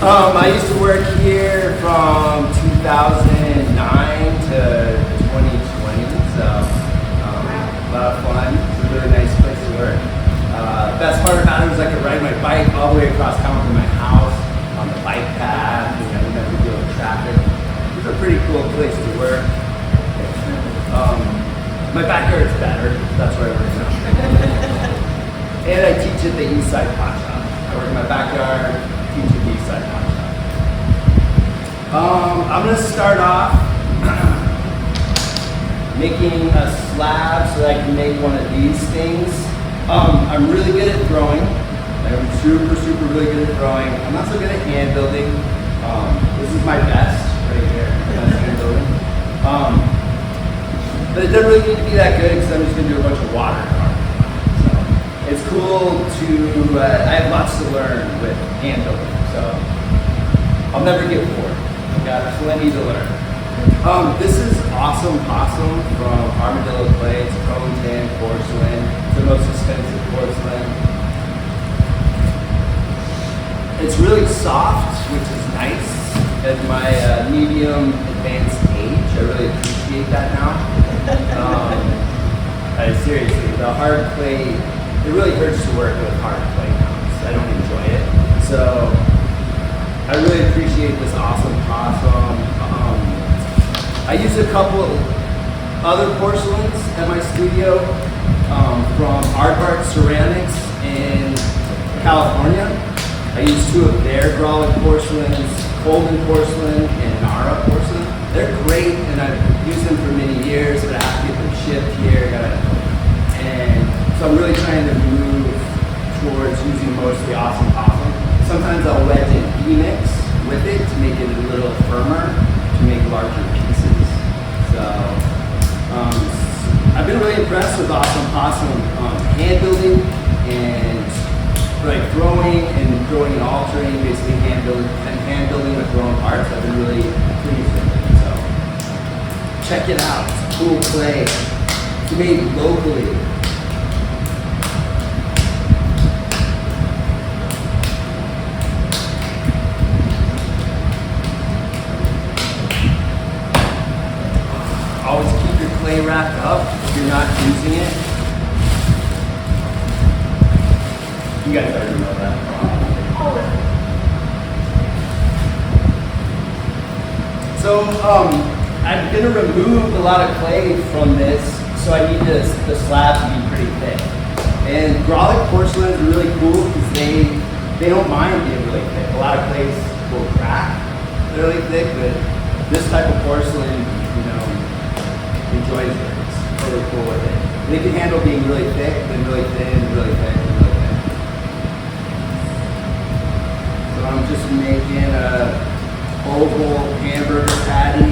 I used to work here from 2009 to 2020, so a lot of fun. It's a really nice place to work. Best part about it was I could ride my bike all the way across town from my house on the bike path, and I didn't have to deal with traffic. It's a pretty cool place to work. My backyard's better, that's where I work now. And I teach at the Eastside Pot Shop. I work in my backyard, teach at the Eastside Pot Shop. I'm going to start off making a slab so that I can make one of these things. I'm really good at throwing. I'm super really good at throwing. I'm not so good at hand building. This is my best right here, best hand building. But it doesn't really need to be that good because I'm just going to do a bunch of water. So it's cool to, I have lots to learn with hand building, so I'll never get bored. I've got plenty to learn. This is Awesome Possum from Armadillo Clay. It's chrome tan porcelain. It's the most expensive porcelain. It's really soft, which is nice. At my medium advanced age, I really appreciate that now. Seriously, the hard clay, it really hurts to work with hard clay now. So I don't enjoy it. So I really appreciate this Awesome Possum. I use a couple other porcelains at my studio from Aardvark Ceramics in California. I use two of their Grolic porcelains, Colden porcelain and Nara porcelain. They're great, and I've used them for many years, but I have to get them shipped here. And so I'm really trying to move towards using mostly Awesome Possum. Sometimes I'll wedge in E-mix with it to make it a little firmer, to make larger pieces. So I've been really impressed with Awesome Possum hand building and like throwing and altering, basically hand building with thrown parts. I've been really pleased with it. So check it out. It's cool clay. It's made locally. Always keep your clay wrapped up if you're not using it. You guys already know that. So I'm going to remove a lot of clay from this, so I need the slab to be pretty thick. And Grolic porcelains are really cool because they don't mind being really thick. A lot of clays will crack really thick, but this type of porcelain, you know, enjoys it. It's really cool with it. They can handle being really thick, then really thin, really thick, and really thin. So I'm just making a oval hamburger patty.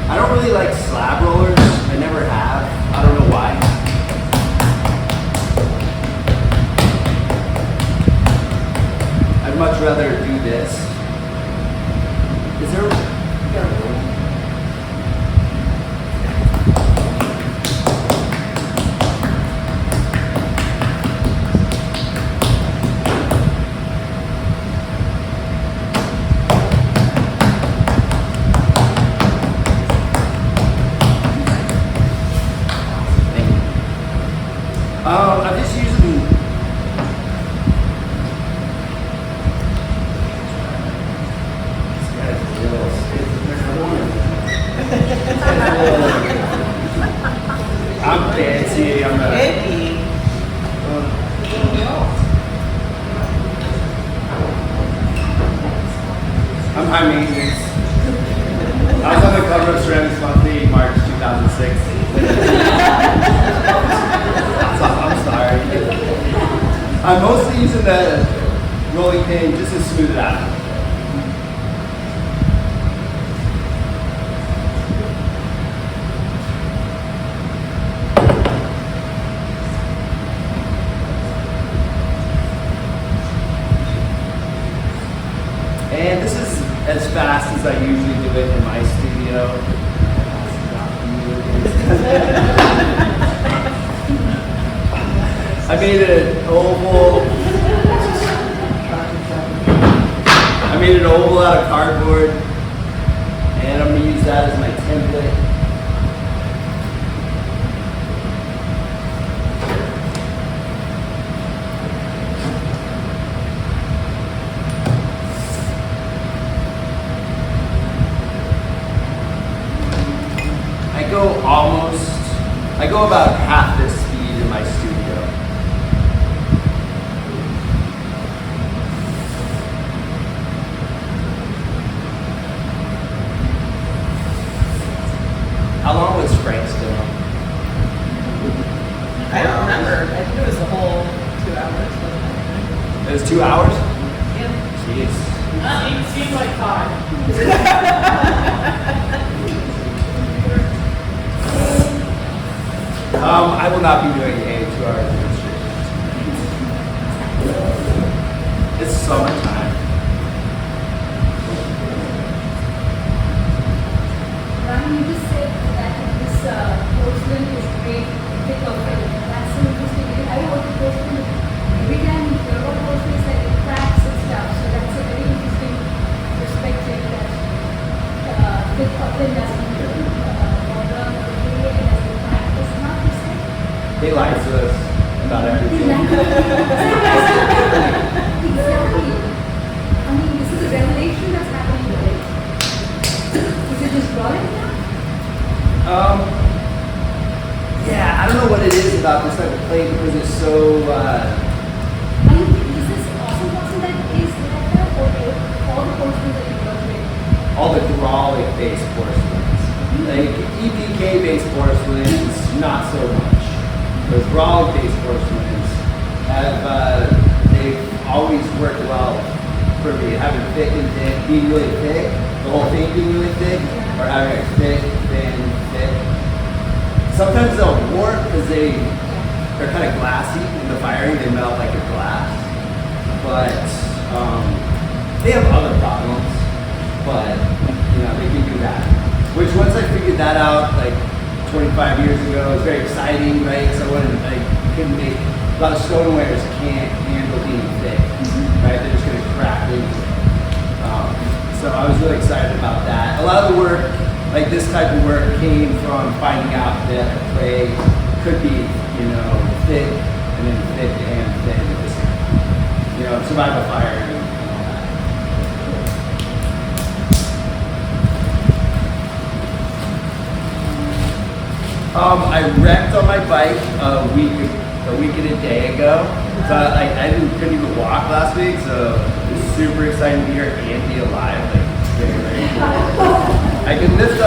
I don't really like slab rollers. I never have. I don't know why. I'd much rather do this. Is there? You got a roll? I'm just using. This guy's real. I'm fancy. I'm high maintenance. I was on the cover of Ceramics Monthly in March 2006. I'm sorry. I'm mostly using the rolling pin just to smooth it out. And this is as fast as I usually do it in my studio. I made an oval. I made an oval out of cardboard, and I'm going to use that as my template. I go about half this speed in my studio. How long was Frank's demo? I don't remember. I think it was the whole 2 hours. It was 2 hours? Yeah. Jeez. It seemed like 5. I will not be doing a 2-hour demonstration. It's summertime. Ryan, you just said that this porcelain is great thick of it. That's so interesting. I work with porcelain. Every time you hear about porcelain, it's like it cracks and stuff. So that's a very interesting perspective that thick of it doesn't water or decay and doesn't crack. It's not the same. They lied to us about everything. Exactly. I mean, this is a revelation that's happening today. Is it just drawing now? Yeah, I don't know what it is about this type of plate because it's so. I mean, is this awesome person that is like that, or all the porcelain that you work with? All the hydraulic based porcelains. Like EPK based porcelains, not so much. Those hydraulic based porcelains have they've always worked well for me. Having thick and thin, being really thick, the whole thing being really thick, or having it thick, thin, thick. Sometimes they'll warp because they're kind of glassy in the firing. They melt like a glass, but they have other problems. But you know they can do that. Which once I figured that out, like 25 years ago, it was very exciting, right? So I couldn't make a lot of stonewares can't handle being thick, right? They're just going to crack into it. So I was really excited about that. A lot of the work, like this type of work, came from finding out that a clay could be, you know, thick and then thick and thin. Just, you know, survive a fire and all that. I wrecked on my bike a week and a day ago. So I couldn't even walk last week, so it was super exciting to be here and be alive. Like, very, very cool. I can lift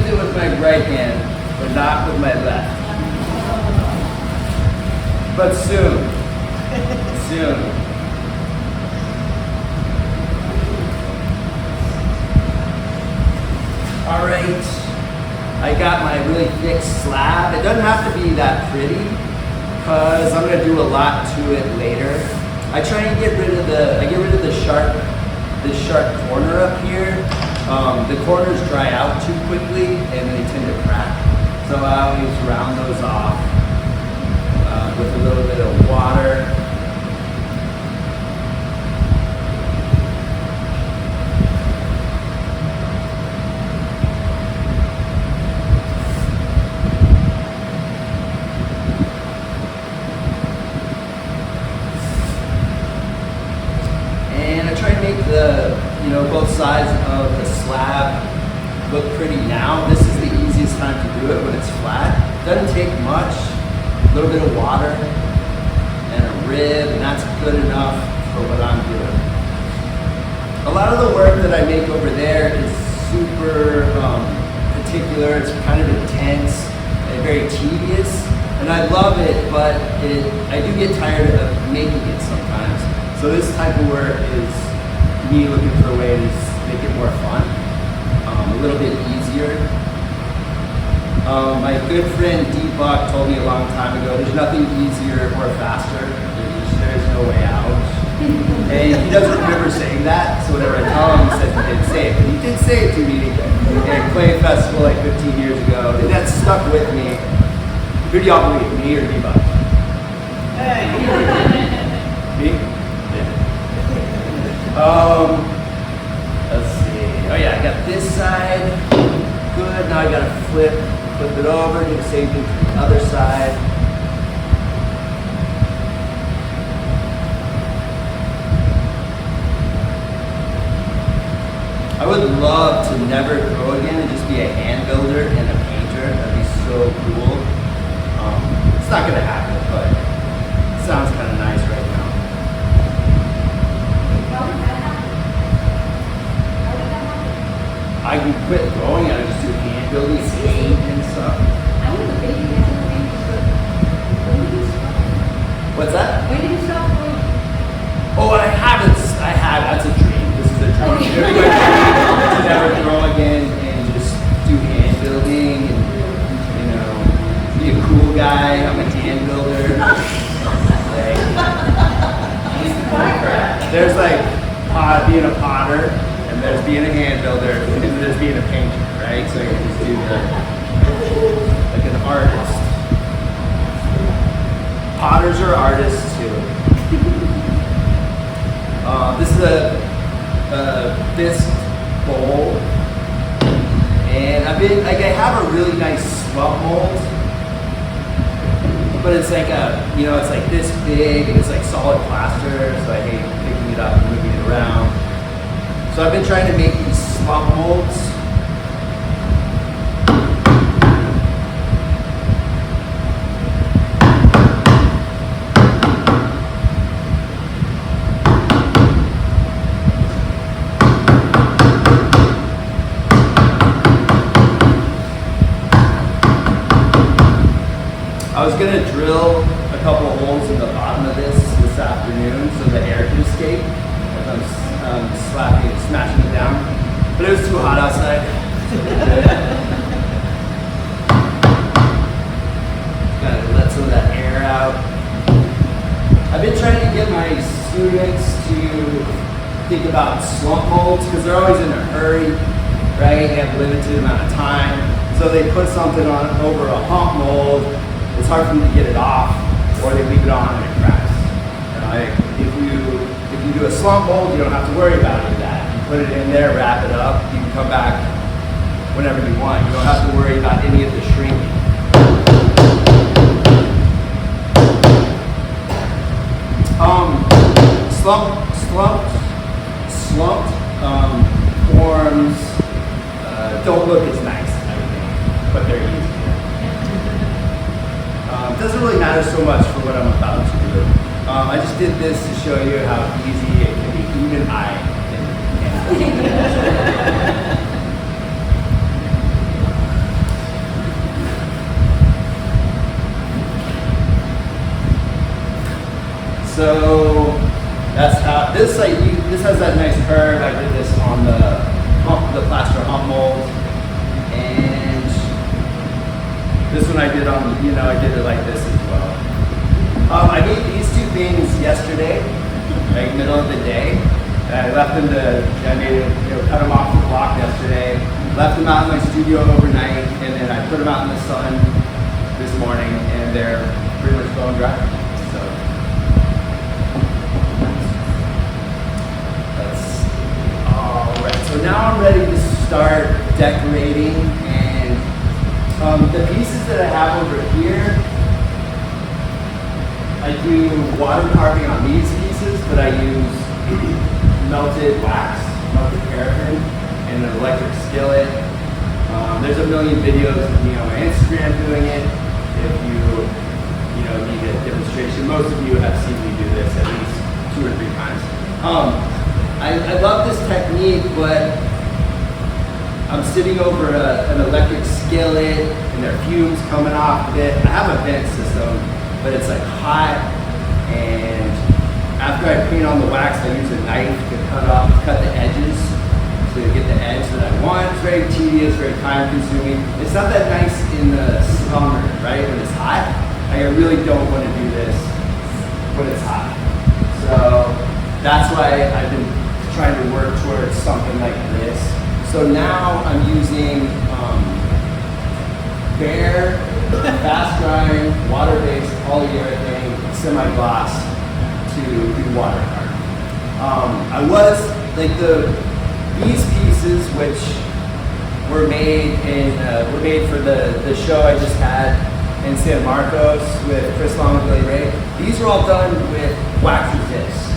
it with my right hand, but not with my left. But soon. Soon. All right. I got my really thick slab. It doesn't have to be that pretty because I'm gonna do a lot to it later. I try and get rid of the sharp corner up here. The corners dry out too quickly and they tend to crack. So I always round those off with a little bit of water. Both sides of the slab look pretty now. This is the easiest time to do it when it's flat. Doesn't take much. A little bit of water and a rib, and that's good enough for what I'm doing. A lot of the work that I make over there is super particular. It's kind of intense and very tedious, and I love it, but I do get tired of making it sometimes. So this type of work is me looking for a way to make it more fun, a little bit easier. My good friend D-Buck told me a long time ago, there's nothing easier or faster. There's no way out. And he doesn't remember saying that, so whenever I tell him, he says he didn't say it. But he did say it to me at a Clay Festival like 15 years ago, and that stuck with me. Who do y'all believe, me or D-Buck? Me? Yeah. Let's see. Oh yeah, I got this side. Good. Now I gotta flip it over, do the same thing to the other side. I would love to never grow again and just be a hand builder and a painter. That'd be so cool. It's not gonna happen, but it sounds kind of nice right now. How did that happen? How did that happen? I can quit growing and I just do hand building and paint and stuff. I was a baby, I was a baby. When did you stop? What's that? When did you stop growing? Oh, I haven't. That's a dream. This is a dream. Okay. Everybody to never grow again and just do hand building and, you know, be a cool guy. I'm a hand builder. There's like being a potter, and there's being a hand builder, and then there's being a painter, right? So you just do like an artist. Potters are artists too. This is a bisque bowl, and I have a really nice swap mold, but it's like it's like this big and it's like solid plaster, so I hate picking it up and moving it around. So I've been trying to make these swap molds. I was gonna drill a couple holes in the bottom of this afternoon so the air can escape as I'm smashing it down, but it was too hot outside. Gotta let some of that air out. I've been trying to get my students to think about slump molds because they're always in a hurry, right? They have a limited amount of time, so they put something on over a hump mold. It's hard for them to get it off, or they leave it on and it cracks. If you do a slump mold, you don't have to worry about any of that. You put it in there, wrap it up, you can come back whenever you want. You don't have to worry about any of the shrinking. Slumped forms don't look as nice, I think, but they're easier. It doesn't really matter so much for what I'm about to do. I just did this to show you how easy it can be. Even I can. So that's how this has that nice curve. I did this on the plaster hump mold, and this one I did on, I did it like this as well. I made these two things yesterday, like middle of the day. And I left them cut them off the block yesterday, left them out in my studio overnight, and then I put them out in the sun this morning, and they're pretty much bone dry. So that's all right. So now I'm ready to start decorating, and the pieces that I have over here, I do water carving on these pieces, but I use melted wax, melted paraffin, and an electric skillet. There's a million videos of me on my Instagram doing it. If you need a demonstration, most of you have seen me do this at least 2 or 3 times. I love this technique, but I'm sitting over an electric skillet, and there are fumes coming off of it. I have a vent system, but it's like hot, and after I paint on the wax, I use a knife to cut the edges to get the edge that I want. It's very tedious, very time consuming. It's not that nice in the summer, right, when it's hot. I really don't want to do this when it's hot. So that's why I've been trying to work towards something like this. So now I'm using bare, fast drying, water-based polyurethane semi-gloss to do watercolor. I was like these pieces, which were made for the show I just had in San Marcos with Chris Long and Billy Ray. These are all done with wax resist,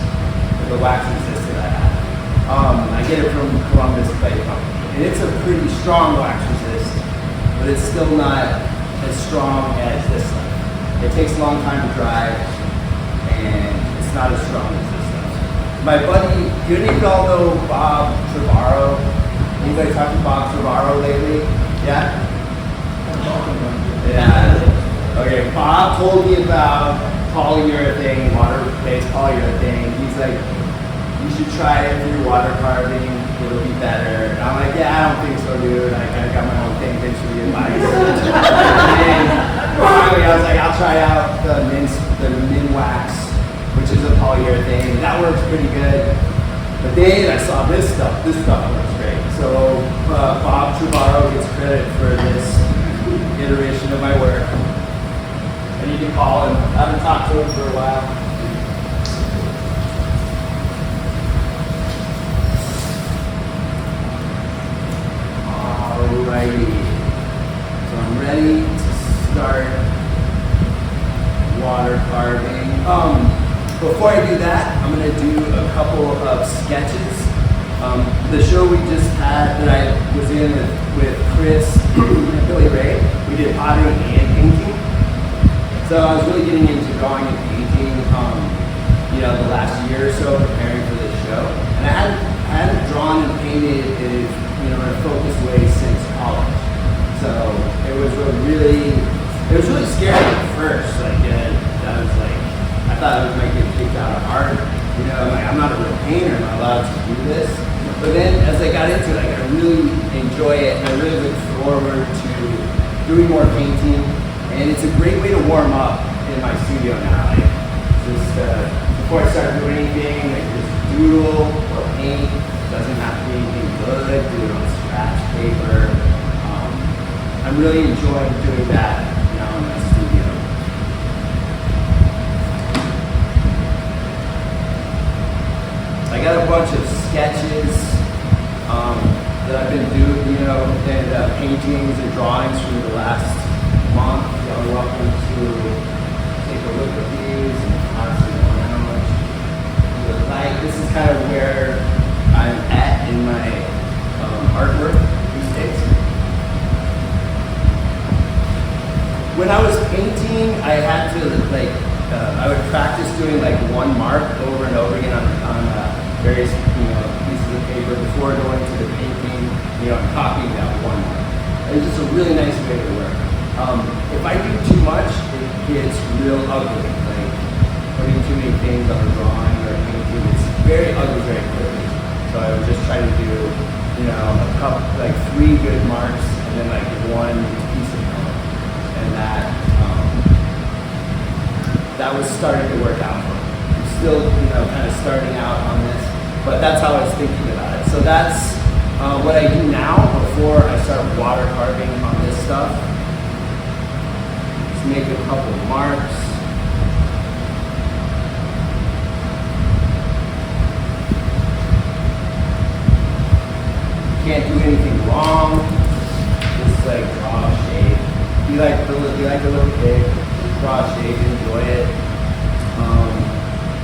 the wax resist that I have. I get it from Columbus Clay Company, and it's a pretty strong wax resist, but it's still not as strong as this one. It takes a long time to dry, and it's not as strong as this one. My buddy, do any of y'all know Bob Trevorrow? Anybody talking to Bob Trevorrow lately? Yeah? Yeah. Okay, Bob told me about polyurethane, water-based polyurethane. He's like, you should try it for your water carving, it'll be better. And I'm like, yeah, I don't think so, dude. Like, I got my own thing, thanks for the advice. And finally, I was like, I'll try out the Min Wax, which is a polyurethane. That works pretty good. But then I saw this stuff. This stuff works great. So Bob Trevorrow gets credit for this iteration of my work. And you can call him. I haven't talked to him for a while. Alrighty. So I'm ready to start water carving. Before I do that, I'm going to do a couple of sketches. The show we just had that I was in with Chris and Billy Ray, we did pottery and painting. So I was really getting into drawing and painting, the last year or so preparing for this show. And I hadn't drawn and painted in a focused way since college. So it was really scary at first. I thought I might get kicked out of art. I'm not a real painter, I'm not allowed to do this. But then as I got into it, I really enjoy it, and I really look forward to doing more painting. And it's a great way to warm up in my studio now. Before I start doing anything, just doodle or paint. It doesn't have to be anything good. Do it on scratch paper. I'm really enjoying doing that now in my studio. I got a bunch of sketches that I've been doing, and paintings and drawings from the last month. You're welcome to take a look at these and honestly around. This is kind of where I'm at in my artwork these days. When I was painting, I had to I would practice doing one mark over and over again on various pieces of paper before going to the painting, and copying that one mark. It's just a really nice way to work. If I do too much, it gets real ugly. Putting too many things on a drawing or a painting, it's very ugly very quickly. So I would just try to do, a couple, 3 good marks and then one piece of color. And that was starting to work out for me. I'm still, kind of starting out on this, but that's how I was thinking about it. So that's what I do now before I start water carving on this stuff. Just make a couple of marks. Can't do anything wrong. Just draw a shape. You like a little pig, draw a shape, enjoy it.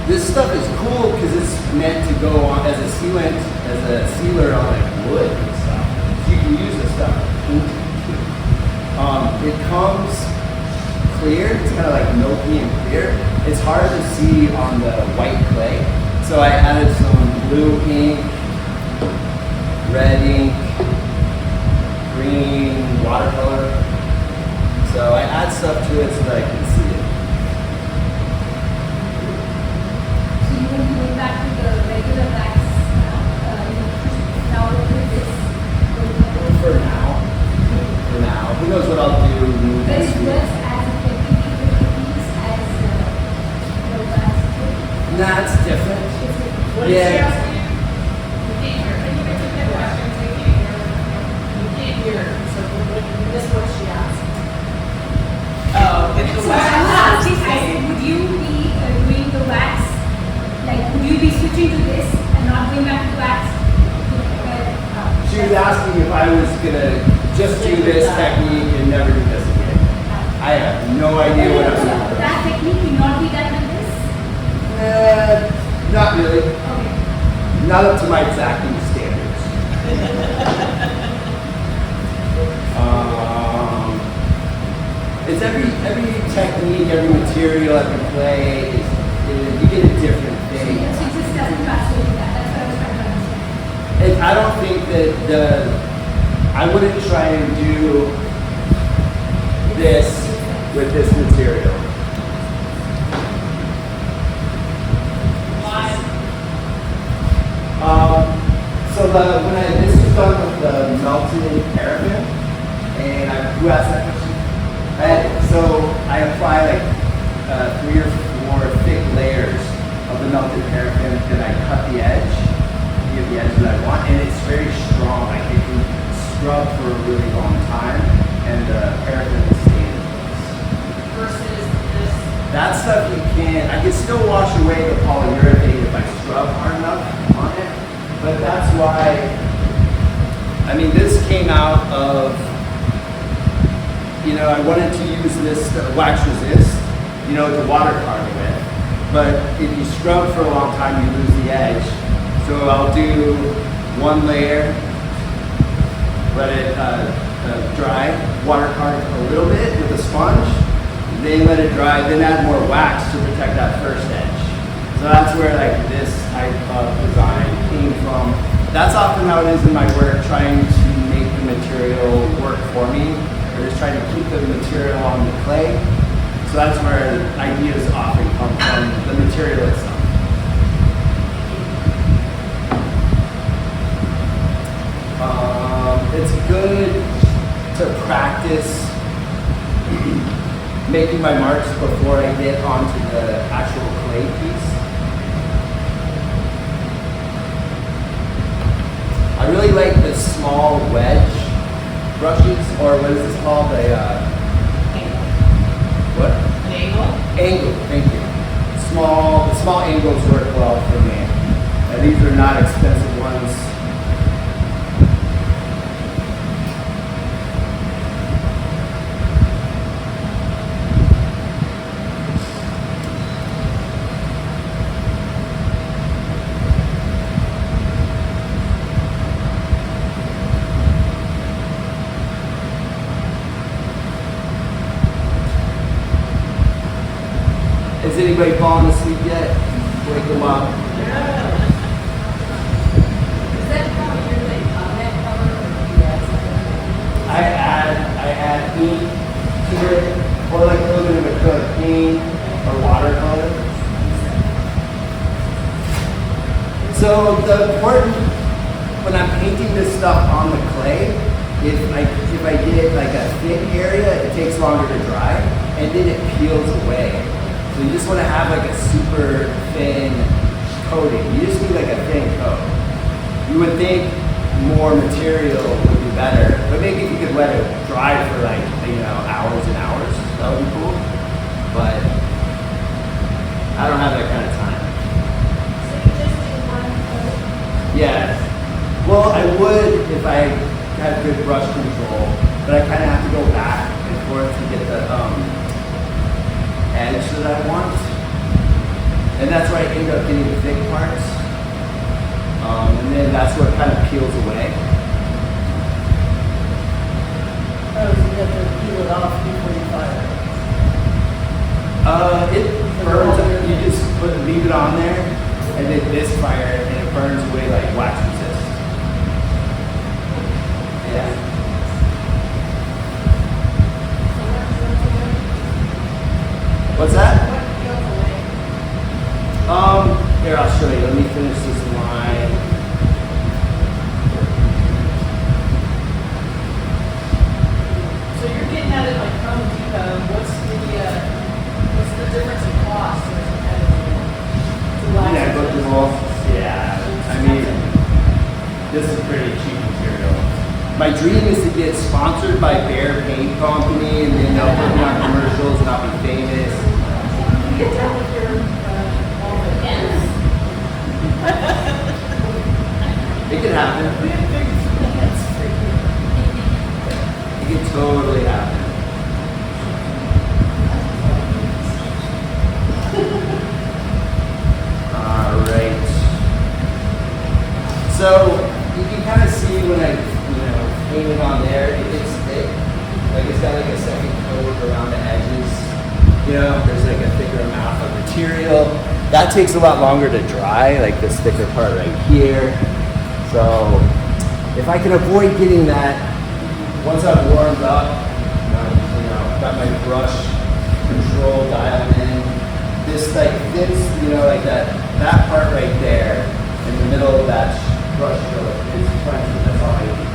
This stuff is cool because it's meant to go on as a sealer on wood and stuff. So you can use this stuff. It comes clear. It's kind of milky and clear. It's hard to see on the white clay. So I added some blue ink, red ink, green watercolor. So I add stuff to it so that I can see it. So you will go back to the regular wax now with this. For now. Who knows what I'll do But next it week. works as effectively with these as the wax. Nah, it's different. What did she ask you? You can't hear. I think I took that question. So you can't hear. So this is what she asked. Oh, it's the switching to this and not going back to wax? She was asking if I was gonna just do this technique and never do this again. I have no idea what I'm doing. That technique will not be done with this? Not really. Okay. Not up to my exacting standards. It's every technique, every material, every clay is you get a different thing. So it just doesn't pass over that. That's what I was trying to understand. I don't think that I wouldn't try and do this with this material. Why? So this was done with the melted paraffin, and who asked that question? So I apply like 3 or 4 thick layers of the melted paraffin, then I cut the edge, get the edge that I want, and it's very strong. Like it can scrub for a really long time, and the paraffin will stay in place. Versus this. That stuff you can, I can still wash away the polyurethane if I scrub hard enough on it, but that's why, I mean, this came out of, I wanted to use this wax resist, to water carving with, but if you scrub for a long time, you lose the edge. So I'll do 1 layer, let it dry, water carve a little bit with a sponge, then let it dry, then add more wax to protect that first edge. So that's where like this type of design came from. That's often how it is in my work, trying to make the material work for me, or just trying to keep the material on the clay. So that's where ideas often come from, the material itself. It's good to practice making my marks before I get onto the actual clay piece. I really like the small wedge brushes, or what is this called? What? An angle? Angle, thank you. The small angles work well for me. And these are not expensive ones. Is anybody falling asleep yet? Wake them up. Is that how you're like on that cover? I add paint to it, or like a little bit of acrylic paint or watercolor. So the important, when I'm painting this stuff on the clay, if I get like a thick area, it takes longer to dry, and then it peels away. So you just want to have like a super thin coating. You just need like a thin coat. You would think more material would be better, but maybe if you could let it dry for like, hours and hours, that would be cool. But I don't have that kind of time. So you just do 1 coat? Yeah. Well, I would if I had good brush control, but I kind of have to go back and forth to get the edge that I want, and that's where I end up getting the thick parts, and then that's where it kind of peels away. Oh, so you have to peel it off before you fire it? It burns. You just leave it on there, and then this fire, and it burns away like wax resist. Yeah. What's that? Here, I'll show you. Let me finish this line. So you're getting at it like Home Depot. What's the difference in cost or Negligible. Yeah. I mean, this is pretty cheap material. My dream is to get sponsored by Bear Paint Company, and then they'll put me on commercials and I'll be famous. You get done with your Yes. So you can kind of see when I, paint it on there, it gets thick. Like it's got like a second coat around the edges. There's like a thicker amount of material. That takes a lot longer to dry, like this thicker part right here. So if I can avoid getting that, once I've warmed up, got my brush control dialed in, this like this, like that part right there in the middle of that brush stroke is cleansed. That's all I need.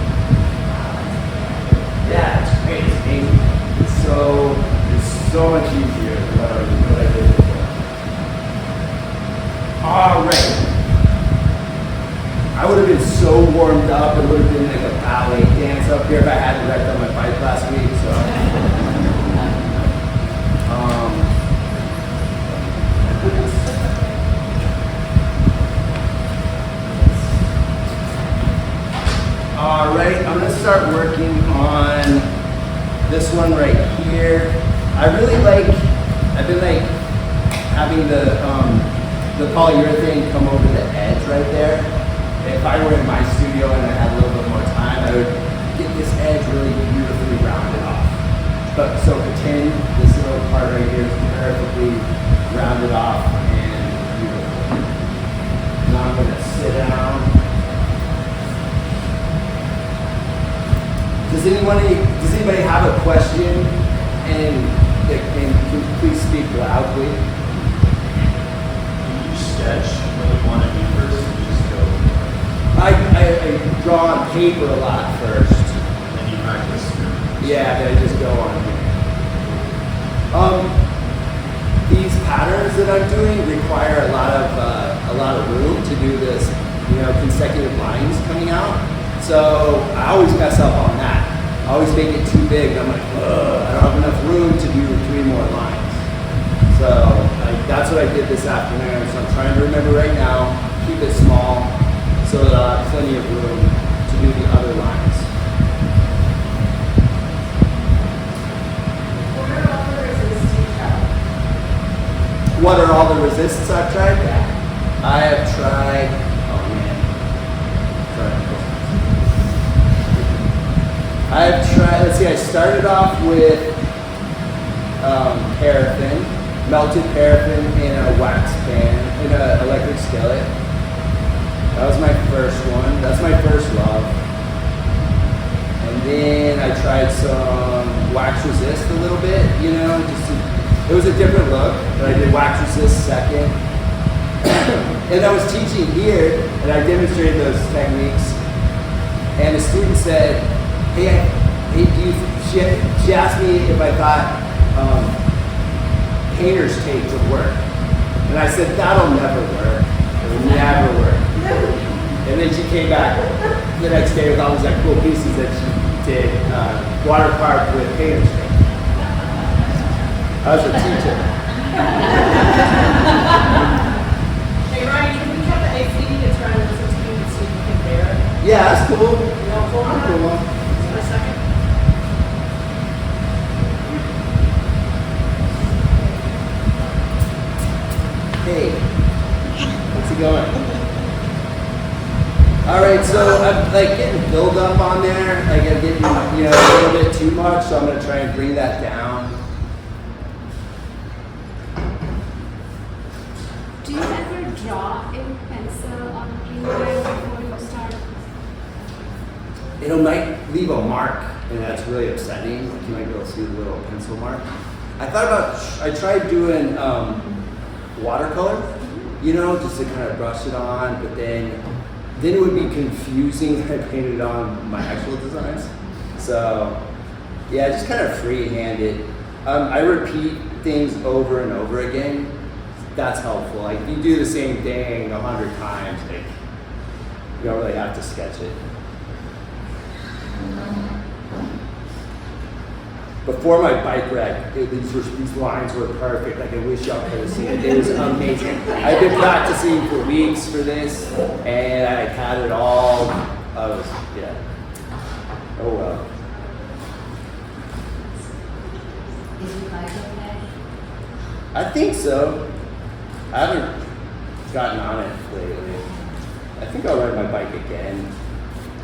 Yeah, it's great. It's amazing. It's so much easier than what I did before. All right. I would have been so warmed up. It would have been like a ballet dance up here if I hadn't wrecked on my bike last week. So, all right, I'm gonna start working on this one right here. I've been like having the polyurethane come over the edge right there. If I were in my studio and I had a little bit more time, I would get this edge really beautifully rounded off. But so pretend this little part right here is perfectly rounded off and beautiful. Now I'm gonna sit down. Does anybody have a question? And can you please speak loudly? Do you sketch what you want to do first, and you just go? I draw on paper a lot first. And then you practice. Yeah, then I just go on here. These patterns that I'm doing require a lot of room to do this, consecutive lines coming out. So I always mess up on that. I always make it too big. And I'm like, I don't have enough room to do 3 more lines. So that's what I did this afternoon. So I'm trying to remember right now, keep it small, so that I have plenty of room to do the other lines. What are all the resists I've tried? I have tried, let's see, I started off with paraffin, melted paraffin in a wax pan, in an electric skillet. That was my first one. That's my first love. And then I tried some wax resist a little bit, it was a different look, but I did wax resist second. And I was teaching here, and I demonstrated those techniques. And the student said, hey, she asked me if I thought painter's tape would work. And I said, that'll never work. It will never work. And then she came back the next day with all these cool pieces that she did watercolor with painter's tape. I was a teacher. Hey Ryan, can we have the AC to try to listen to you and see if you can bear it? Yeah, that's cool. I'm cool. Just a second. Hey, how's it going? All right, so I'm getting build up on there. I'm getting a little bit too much, so I'm gonna try and bring that down. Do you ever draw in pencil on anywhere before you start? It might leave a mark, and that's really upsetting. You might be able to see the little pencil mark. I tried doing watercolor, just to kind of brush it on, but then it would be confusing if I painted on my actual designs. So, yeah, just kind of freehand it. I repeat things over and over again. That's helpful. If you do the same thing 100 times, you don't really have to sketch it. Before my bike wreck, these lines were perfect. I wish y'all could have seen it. It was amazing. I've been practicing for weeks for this, and I had it all. Oh well. Is your bike okay? I think so. I haven't gotten on it lately. I think I'll ride my bike again.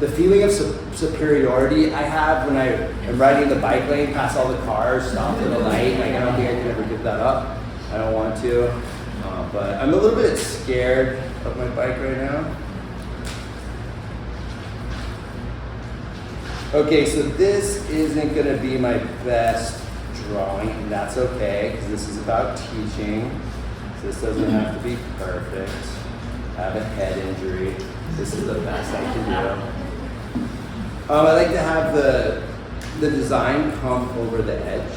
The feeling of superiority I have when I am riding the bike lane past all the cars, stop at a light, like I don't think I can ever give that up. I don't want to, but I'm a little bit scared of my bike right now. Okay, so this isn't gonna be my best drawing, and that's okay, because this is about teaching. So this doesn't have to be perfect. I have a head injury. This is the best I can do. I like to have the design come over the edge.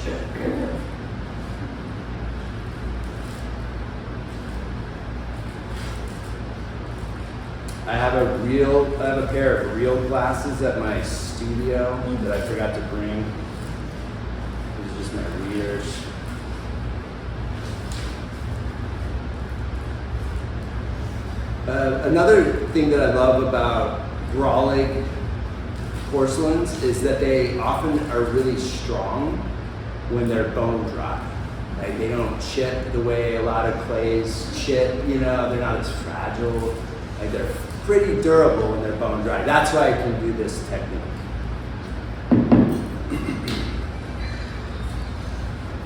I have a pair of real glasses at my studio that I forgot to bring. These are just my readers. Another thing that I love about Brawlig porcelains is that they often are really strong when they're bone dry. Like they don't chip the way a lot of clays chip, you know, they're not as fragile. Like they're pretty durable when they're bone dry. That's why I can do this technique.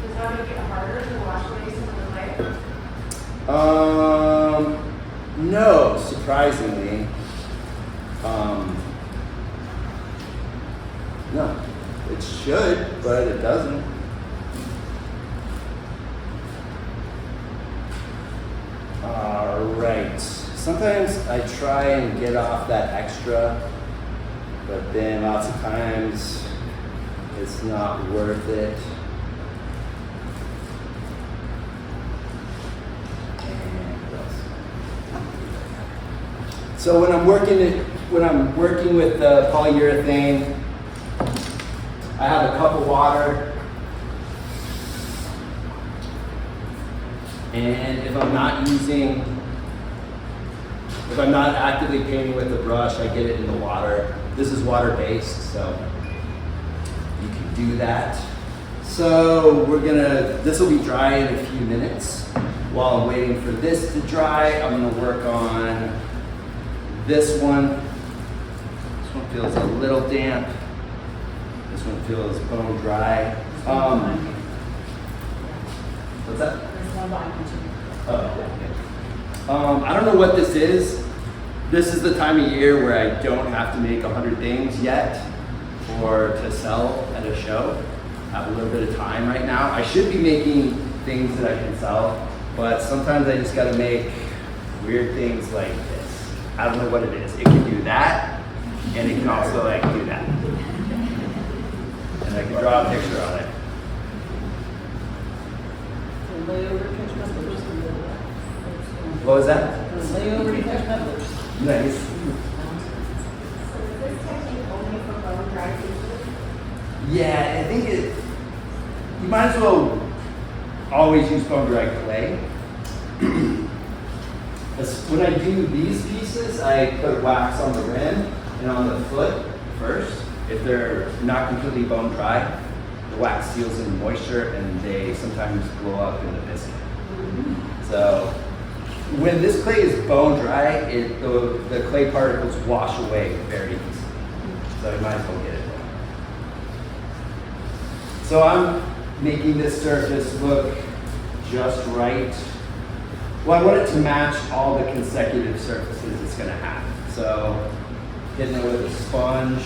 Does that make it harder to wash away some of the clay? No, surprisingly. No, it should, but it doesn't. All right. Sometimes I try and get off that extra, but then lots of times it's not worth it. So when I'm working with polyurethane, I have a cup of water, and if I'm not actively painting with the brush, I get it in the water. This is water-based, so you can do that. So this will be dry in a few minutes. While I'm waiting for this to dry, I'm gonna work on this one. This one feels a little damp. This one feels bone dry. What's that? There's one behind you. Oh, okay. I don't know what this is. This is the time of year where I don't have to make 100 things yet or to sell at a show. I have a little bit of time right now. I should be making things that I can sell, but sometimes I just gotta make weird things like this. I don't know what it is. It can do that, and it can also like do that. And I can draw a picture on it. What was that? Layover to catch peddlers. Nice. So is this technique only for bone dry pieces? Yeah, I think you might as well always use bone dry clay. When I do these pieces, I put wax on the rim and on the foot first. If they're not completely bone dry, the wax seals in moisture and they sometimes blow up in the biscuit. So when this clay is bone dry, the clay particles wash away very easily. So you might as well get it. So I'm making this surface look just right. Well, I want it to match all the consecutive surfaces it's going to have. So hitting it with a sponge.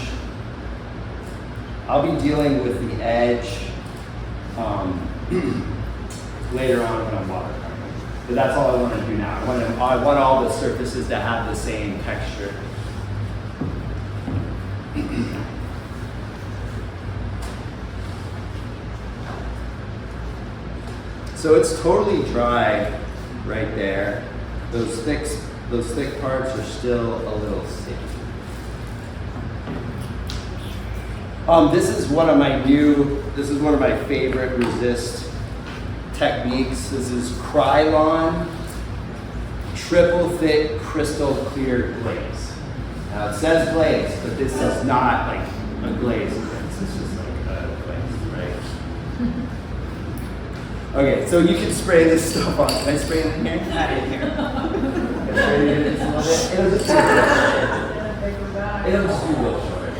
I'll be dealing with the edge later on when I'm watercoloring. But that's all I want to do now. I want all the surfaces to have the same texture. So it's totally dry right there. Those thick parts are still a little sticky. This is one of my favorite resist techniques. This is Krylon triple thick crystal clear glaze. Now it says glaze, but this is not like a glaze. This is just like a glaze, right? Okay, so you can spray this stuff on. Can I spray it in here? Not in here. sure you did some of it. It was just it was too real short.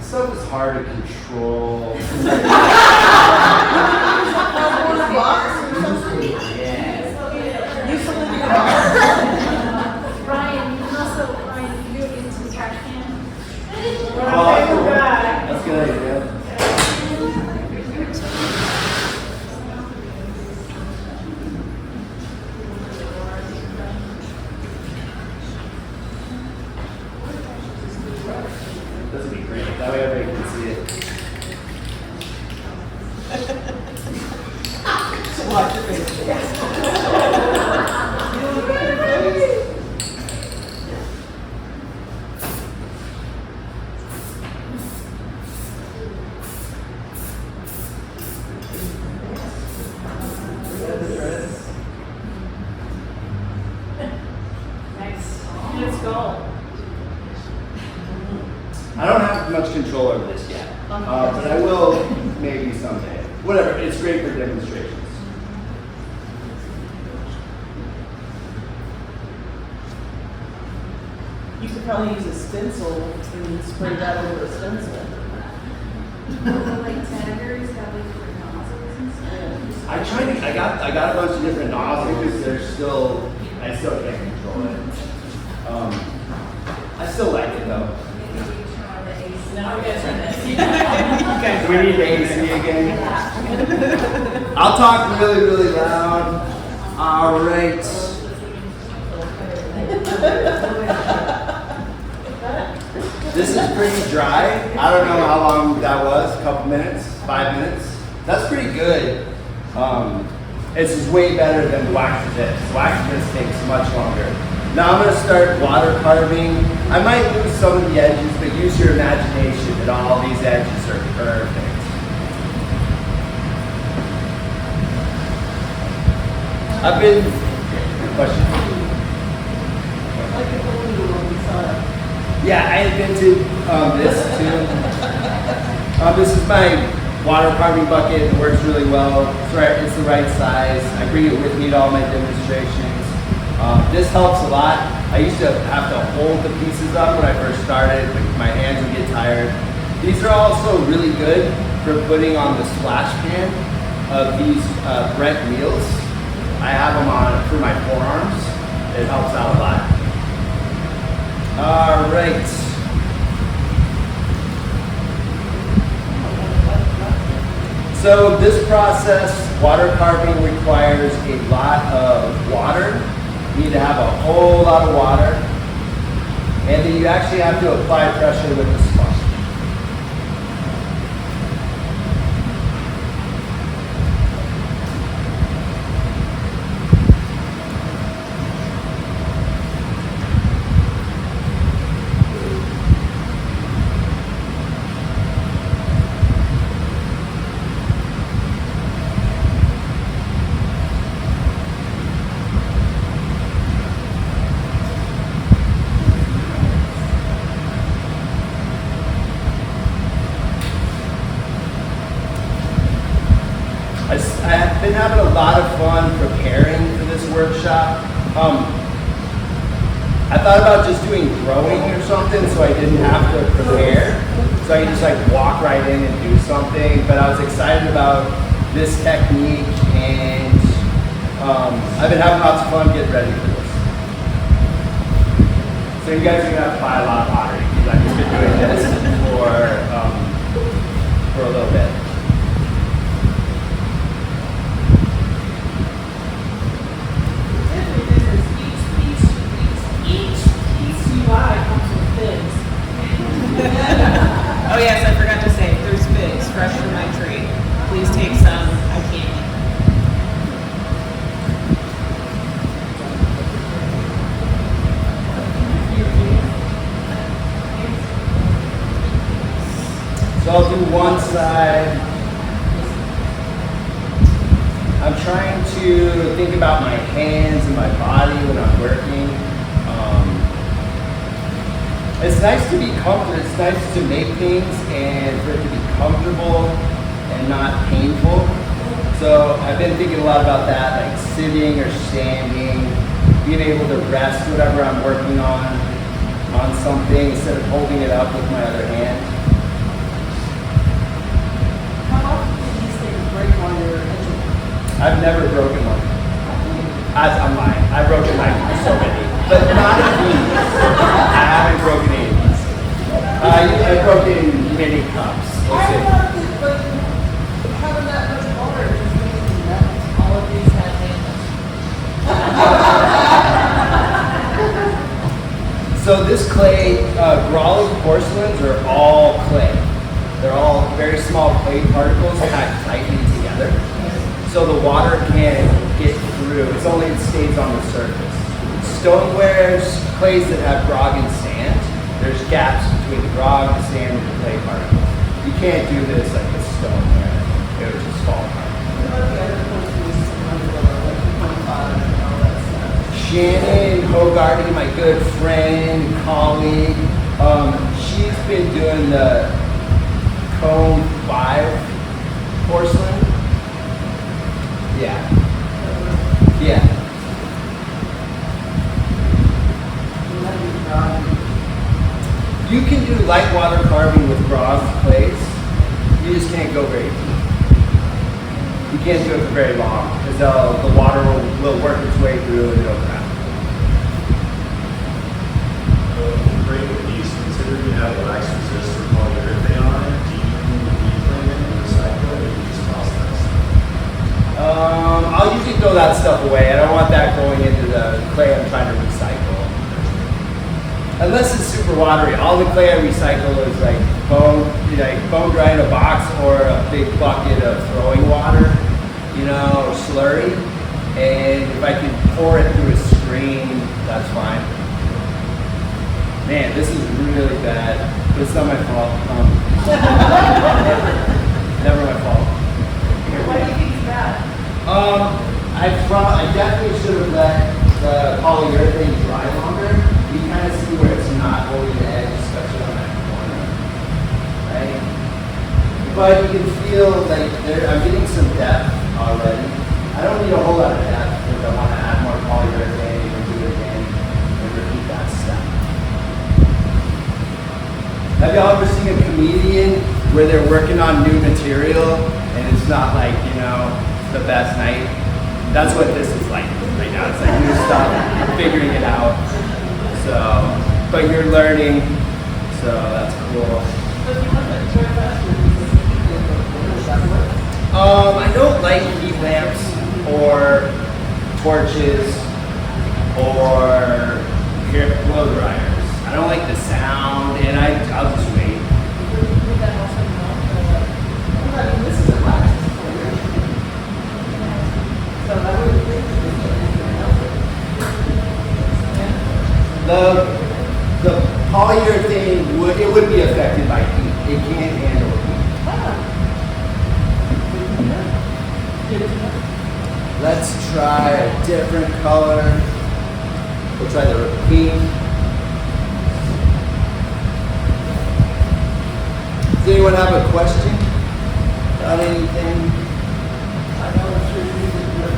Stuff is hard to control. Brian, you can also, Brian, you do it into the trash can. That's a good idea. This would be great. That way everybody can see it. Watch your face. Let's go. I don't have much control over this yet, but I will maybe someday. Whatever, it's great for demonstrations. You could probably use a stencil and spray that over a stencil. Like taggers have like different nozzles and stuff. I got a bunch of different nozzles. They're still, I still can't control it. I still like it though. Now we gotta turn this. Do we need the AC again? I'll talk really, really loud. All right. This is pretty dry. I don't know how long that was. A couple minutes, 5 minutes. That's pretty good. This is way better than wax this. Wax this takes much longer. Now I'm going to start water carving. I might lose some of the edges, but use your imagination that all these edges are perfect. I've been, question? Yeah, I invented this too. This is my water carving bucket. It works really well. It's the right size. I bring it with me to all my demonstrations. This helps a lot. I used to have to hold the pieces up when I first started. My hands would get tired. These are also really good for putting on the splash pan of these Brent wheels. I have them on for my forearms. It helps out a lot. All right. So this process, water carving, requires a lot of water. You need to have a whole lot of water. And then you actually have to apply pressure with the sponge. I've been having a lot of fun preparing for this workshop. I thought about just doing throwing or something so I didn't have to prepare. So I could just like walk right in and do something. But I was excited about this technique and I've been having lots of fun getting ready for this. So you guys are gonna have to buy a lot of pottery because I've just been doing this for a little bit. Oh yes, I forgot to say, there's figs fresh from my tree. Please take some. I can't eat. So I'll do one side. I'm trying to think about my hands and my body when I'm working. It's nice to be comfortable. It's nice to make things and for it to be comfortable and not painful. So I've been thinking a lot about that, like sitting or standing, being able to rest whatever I'm working on something instead of holding it up with my other hand. How often do these things break while you're etching? I've never broken one. I'm lying. I've broken like so many, but not of these. I haven't broken any of these. I've broken many cups. Let's see. But having that much water just means that all of these have handles. So this clay, Grawley porcelains are all clay. They're all very small clay particles packed tightly together. So the water can't get through. It stays on the surface. Stonewares, clays that have grog and sand, there's gaps between the grog, the sand, and the clay particles. You can't do this like a stoneware. It would just fall apart. What about the other porcelains, like 25 and all that stuff? Shannon Hogarty, my good friend, colleague, she's been doing the Cone 5 porcelain. Yeah. Yeah. You can do light water carving with bronze clays. You just can't go very deep. You can't do it for very long because the water will work its way through and it'll crack. Great with these, considering you have wax resist or polyurethane on it, do you reclaim it and recycle it, or do you just toss that stuff? I'll usually throw that stuff away. I don't want that going into the clay I'm trying to recycle. Unless it's super watery. All the clay I recycle is like bone dry in a box or a big bucket of throwing water, or slurry. And if I can pour it through a screen, that's fine. Man, this is really bad. But it's not my fault. Never my fault. Why do you think it's bad? I definitely should have let the polyurethane dry longer. You kind of see where it's not holding the edge, especially on that corner, right? But you can feel like I'm getting some depth already. I don't need a whole lot of depth because I want to add more polyurethane and do it again and repeat that step. Have y'all ever seen a comedian where they're working on new material and it's not like, the best night? That's what this is like right now. It's like new stuff, figuring it out. So, but you're learning, so that's cool. I don't like heat lamps or torches or blow dryers. I don't like the sound, and I'll just wait. This is a wax. So I wouldn't think The polyurethane would be affected by heat. It can't handle heat. Let's try a different color. We'll try the pink. Does anyone have a question about anything? I know it's just using with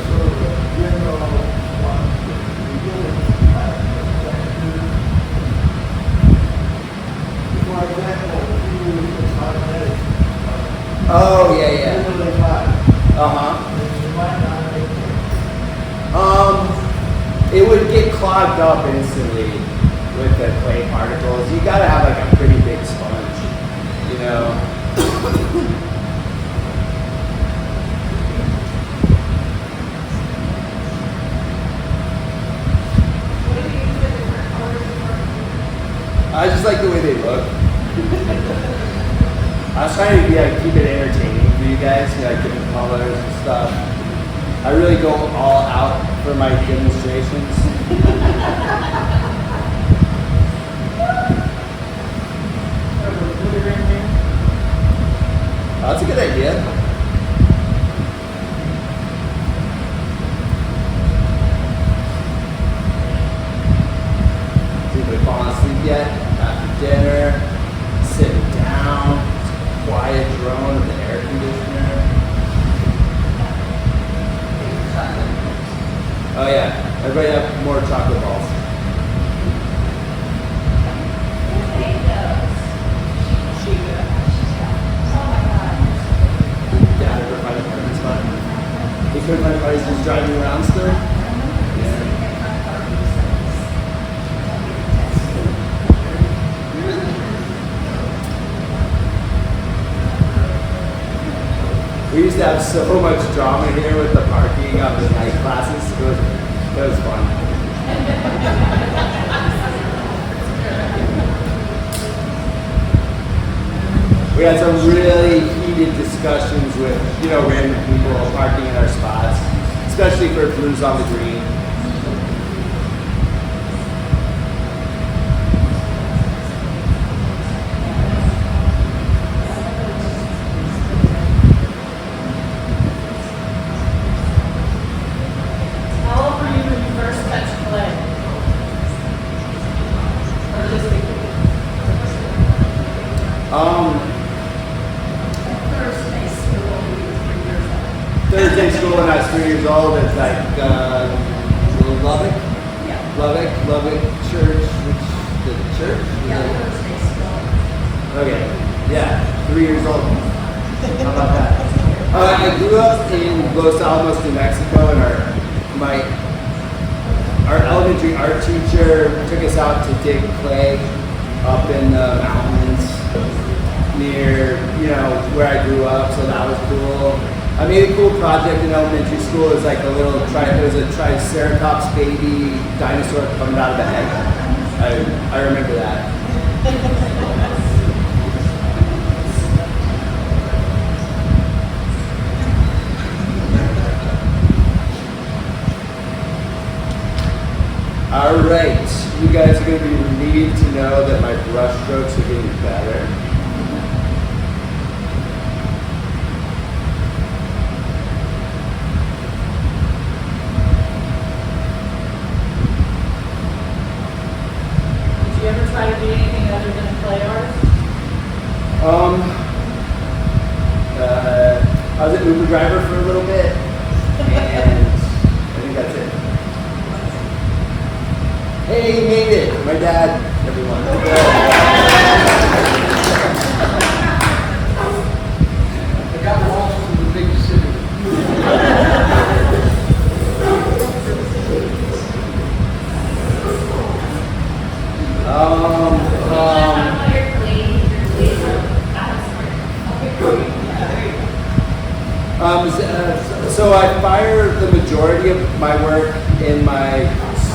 sort of a general one, for example, if you use this magnetic, Oh, yeah. really hot, Uh-huh. you might not make it. It would get clogged up instantly with the clay particles. You gotta have like a pretty big sponge, What do you use the different colors for? I just like the way they look. I was trying to keep it entertaining for you guys, different colors and stuff. I really go all out for my demonstrations. That's a good idea. Has anybody fallen asleep yet? We used to have so much drama here with the parking of the night classes. It was fun. We had some really heated discussions with, random people parking in our spots, especially for blues on the green. How old were you when you first touched clay? Or just Thursday school when I was 3 years old. It's like Lubbock, Church, the church. Okay, yeah, 3 years old. How about that? I grew up in Los Alamos, New Mexico, and our elementary art teacher took us out to dig clay up in the mountains near, where I grew up, so that was cool. I made a cool project in elementary school. It was like it was a triceratops baby dinosaur coming out of the egg. I remember that. All right, you guys are going to be relieved to know that my brush strokes are getting better. Did you ever try to do anything other than a clay artist? I was an Uber driver for a little bit, and I think that's it. Hey, you made it! My dad, everyone. I got lost in the big city. So I fire the majority of my work in my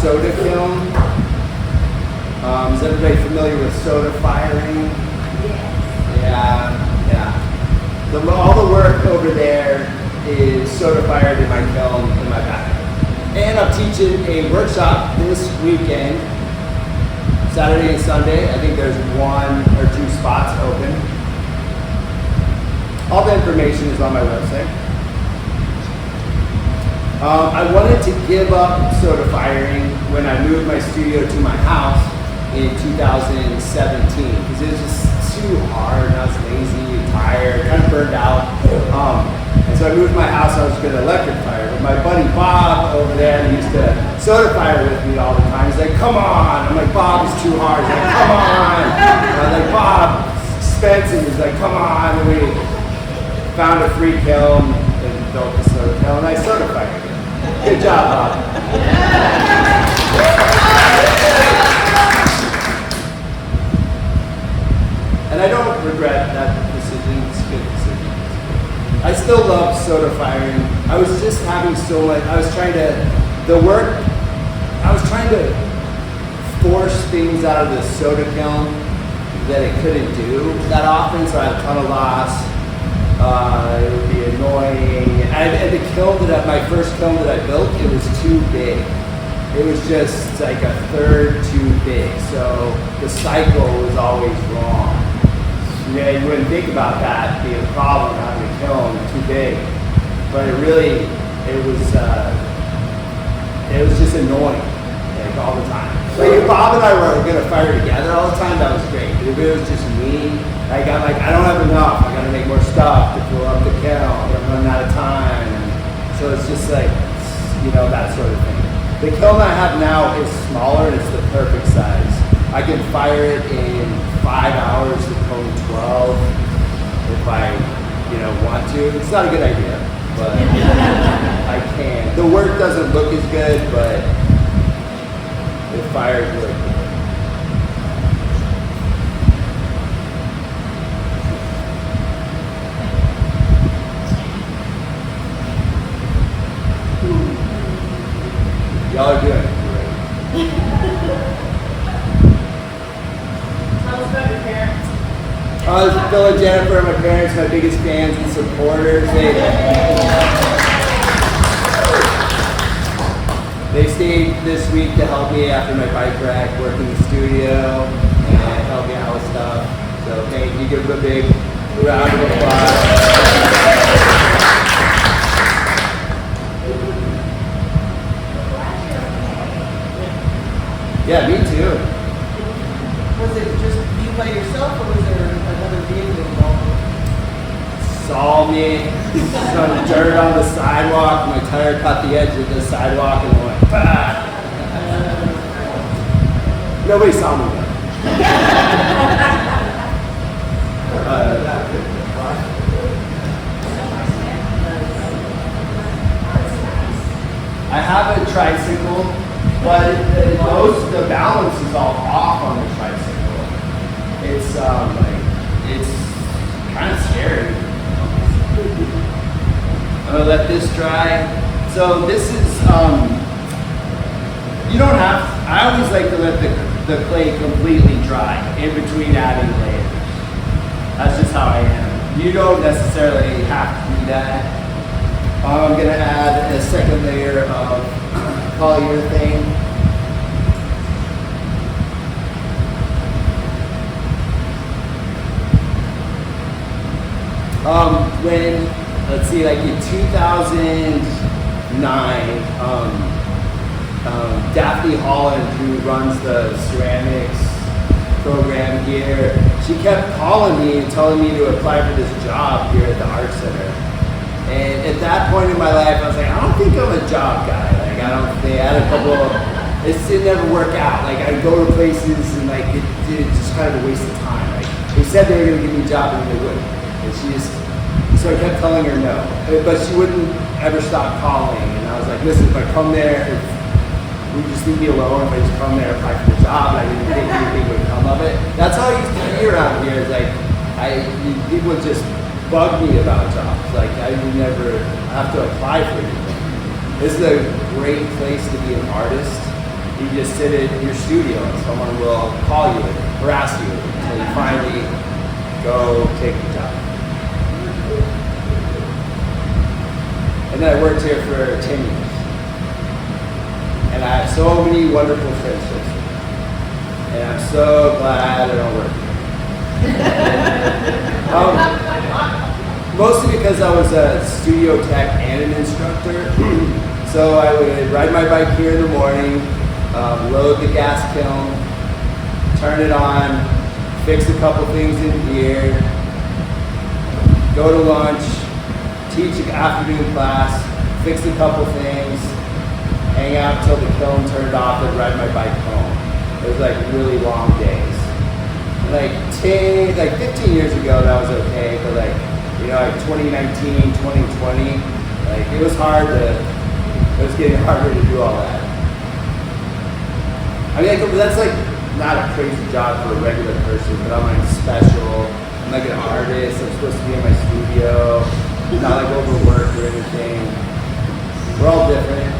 soda kiln. Is everybody familiar with soda firing? Yeah. All the work over there is soda fired in my kiln in my back. And I'm teaching a workshop this weekend, Saturday and Sunday. I think there's 1 or 2 spots open. All the information is on my website. I wanted to give up soda firing when I moved my studio to my house in 2017 because it was just too hard and I was lazy and tired, kind of burned out. And so I moved my house, I was going to electric fire. But my buddy Bob over there, he used to soda fire with me all the time. He's like, come on. I'm like, Bob, it's too hard. He's like, come on. And I was like, Bob, Spencer. He's like, come on. And we found a free kiln and built the soda kiln. And I soda fired it. Good job, Bob. And I don't regret that decision. It's a good decision. I still love soda firing. I was just having so much, I was trying to force things out of the soda kiln that it couldn't do that often, so I had a ton of loss. It would be annoying. And the kiln my first kiln that I built, it was too big. It was just like a third too big, so the cycle was always wrong. Yeah, you wouldn't think about that being a problem, having a kiln too big, but it was just annoying, like all the time. Like if Bob and I were gonna fire together all the time, that was great. But if it was just me, I don't have enough. I gotta make more stuff to fill up the kiln. I'm running out of time, so it's just like that sort of thing. The kiln I have now is smaller and it's the perfect size. I can fire it in 5 hours to cone 12 if I, want to. It's not a good idea, but I can. The work doesn't look as good, but it fires really good. Phil and Jennifer, my parents, my biggest fans and supporters. They stayed this week to help me after my bike rack, work in the studio, and help me out with stuff. So thank you. Give them a big round of applause. Yeah, me too. Was it just you by yourself, or was there another vehicle involved? Saw me, some dirt on the sidewalk, my tire caught the edge of the sidewalk and went, bah! Nobody saw me though. I have a tricycle, but the balance is all off on the tricycle. It's it's kind of scary. I'm gonna let this dry. So this is you don't have. I always like to let the clay completely dry in between adding layers. That's just how I am. You don't necessarily have to do that. I'm gonna add a second layer of polyurethane. When, let's see, like in 2009, Daphne Holland, who runs the ceramics program here, she kept calling me and telling me to apply for this job here at the Art Center. And at that point in my life, I was like, I don't think I'm a job guy. Like, they had a couple, it never work out. Like, I go to places and like, it's just kind of a waste of time. Like, they said they were gonna give me a job and they wouldn't. And so I kept telling her no. But she wouldn't ever stop calling. And I was like, listen, if I come there, we just leave me alone. If I just come there, apply for the job, I didn't think anything would come of it. That's how I used to be around here. It's like, people would just bug me about jobs. Like, I would never have to apply for anything. This is a great place to be an artist. You just sit in your studio and someone will call you and harass you until you finally go take the job. And then I worked here for 10 years. And I have so many wonderful friendships. And I'm so glad I don't work here. Mostly because I was a studio tech and an instructor. So I would ride my bike here in the morning, load the gas kiln, turn it on, fix a couple things in here, go to lunch, teach an afternoon class, fix a couple things, hang out till the kiln turned off and ride my bike home. It was like really long days. Like 15 years ago that was okay, but like 2019, 2020, like it was getting harder to do all that. I mean, that's like not a crazy job for a regular person, but I'm like special. I'm like an artist. I'm supposed to be in my studio. Not like overworked or anything. We're all different.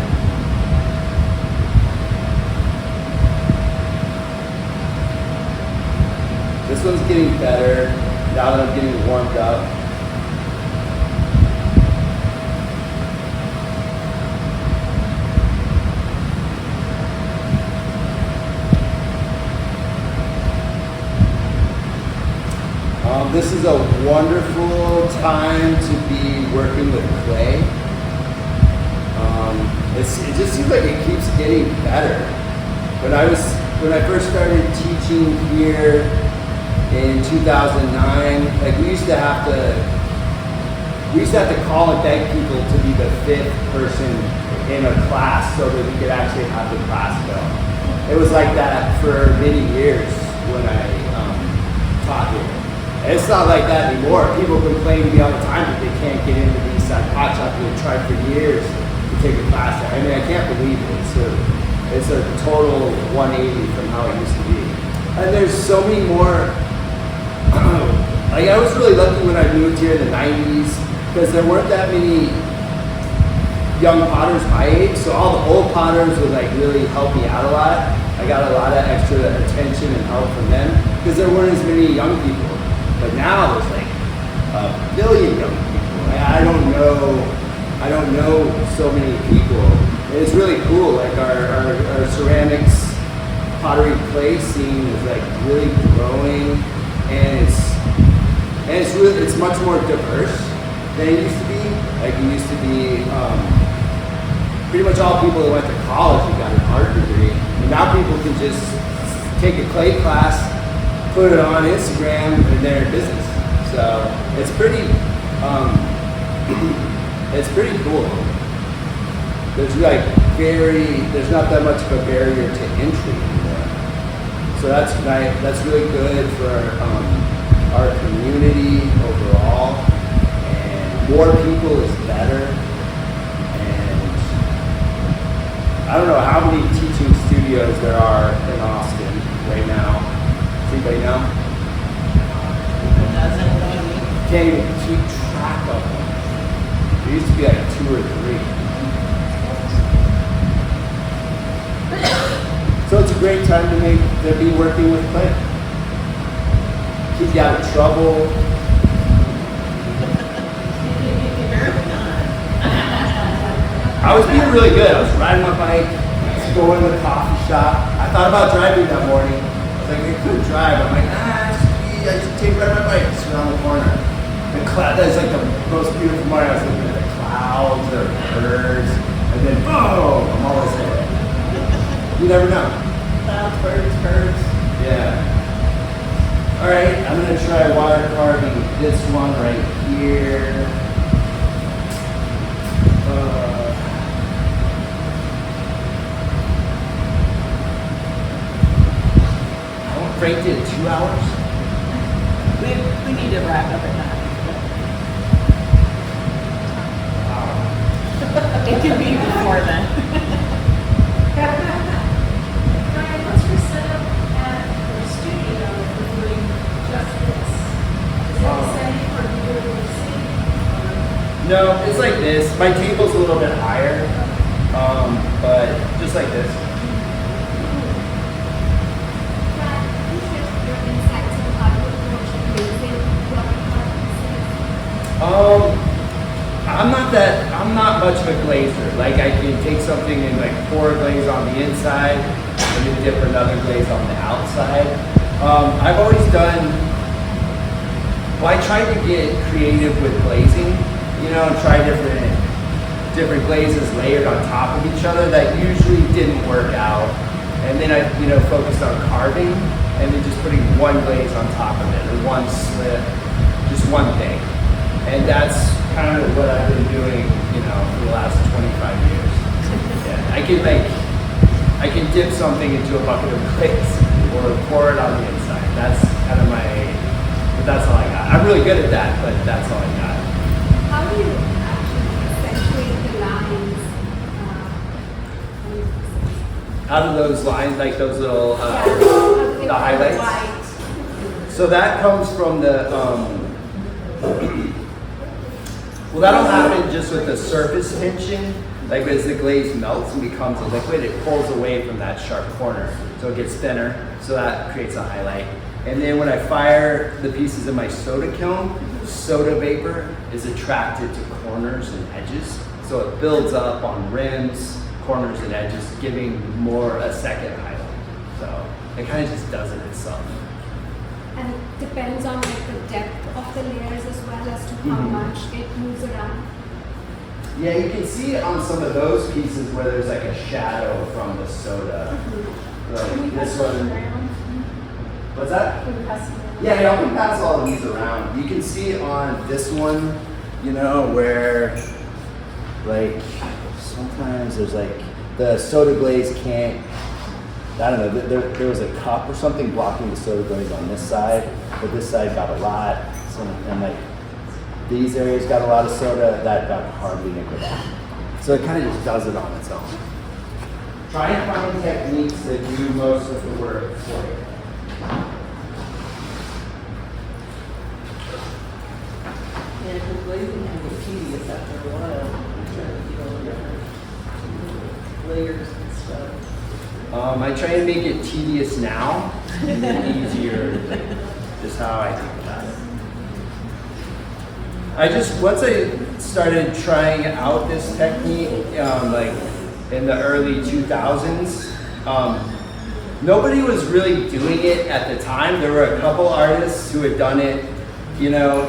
This one's getting better now that I'm getting warmed up. This is a wonderful time to be working with clay. It just seems like it keeps getting better. When I first started teaching here in 2009, like we used to have to call and beg people to be the 5th person in a class so that we could actually have the class go. It was like that for many years when I taught here. It's not like that anymore. People complain to me all the time that they can't get into the Eastside Pot Shop. They've tried for years to take a class there. I mean, I can't believe it. It's a total 180 from how it used to be. And there's so many more. Like I was really lucky when I moved here in the 90s because there weren't that many young potters my age. So all the old potters would like really help me out a lot. I got a lot of extra attention and help from them because there weren't as many young people. But now there's like a billion young people. I don't know so many people. And it's really cool. Like our ceramics, pottery clay scene is like really growing, and it's much more diverse than it used to be. Like it used to be pretty much all people that went to college and got an art degree, and now people can just take a clay class, put it on Instagram, and they're in business. So it's pretty it's pretty cool. There's not that much of a barrier to entry anymore. So that's nice. That's really good for our community overall. And more people is better. And I don't know how many teaching studios there are in Austin right now. Does anybody know? Can't even keep track of them. There used to be like 2 or 3. So it's a great time to be working with clay. Keep you out of trouble. I was being really good. I was riding my bike, going to the coffee shop. I thought about driving that morning. I was like, I couldn't drive. I'm like, I should take right my bike. It's around the corner. The cloud, that's like the most beautiful morning. I was looking at the clouds or birds, and then boom, I'm always there. You never know. Clouds, birds. Yeah. All right, I'm gonna try water carving this one right here. Frank did 2 hours. We need to wrap up at 9. It could be before then. Ryan, what's your setup at your studio for doing just this? Is it the same or do you really see? No, it's like this. My table's a little bit higher, but just like this. I'm not much of a glazer. Like I can take something and like pour a glaze on the inside and then dip another glaze on the outside. I've always done, I tried to get creative with glazing, and try different glazes layered on top of each other. That usually didn't work out. And then I, focused on carving and then just putting one glaze on top of it or one slip, just one thing. And that's kind of what I've been doing, for the last 25 years. Yeah, I can dip something into a bucket of glaze or pour it on the inside. That's kind of that's all I got. I'm really good at that, but that's all I got. How do you actually accentuate the lines? Out of those lines, like those little, the highlights? White. So that comes from the, well, that'll happen just with the surface tension. Like as the glaze melts and becomes a liquid, it pulls away from that sharp corner. So it gets thinner, so that creates a highlight. And then when I fire the pieces in my soda kiln, soda vapor is attracted to corners and edges. So it builds up on rims, corners and edges, giving more a second highlight. So it kind of just does it itself. And it depends on like the depth of the layers as well as to how much it moves around. Yeah, you can see it on some of those pieces where there's like a shadow from the soda. Like this one. What's that? Yeah, I can pass all of these around. You can see it on this one, where like sometimes there's like the soda glaze can't, I don't know, there was a cup or something blocking the soda glaze on this side, but this side got a lot, and like these areas got a lot of soda, that got hardly any of that. So it kind of just does it on its own. Try and find techniques that do most of the work for you. Yeah, because glazing can get tedious after a while. Different layers and stuff. I try and make it tedious now and then easier, just how I think about it. I just, once I started trying out this technique, like in the early 2000s, nobody was really doing it at the time. There were a couple artists who had done it, you know,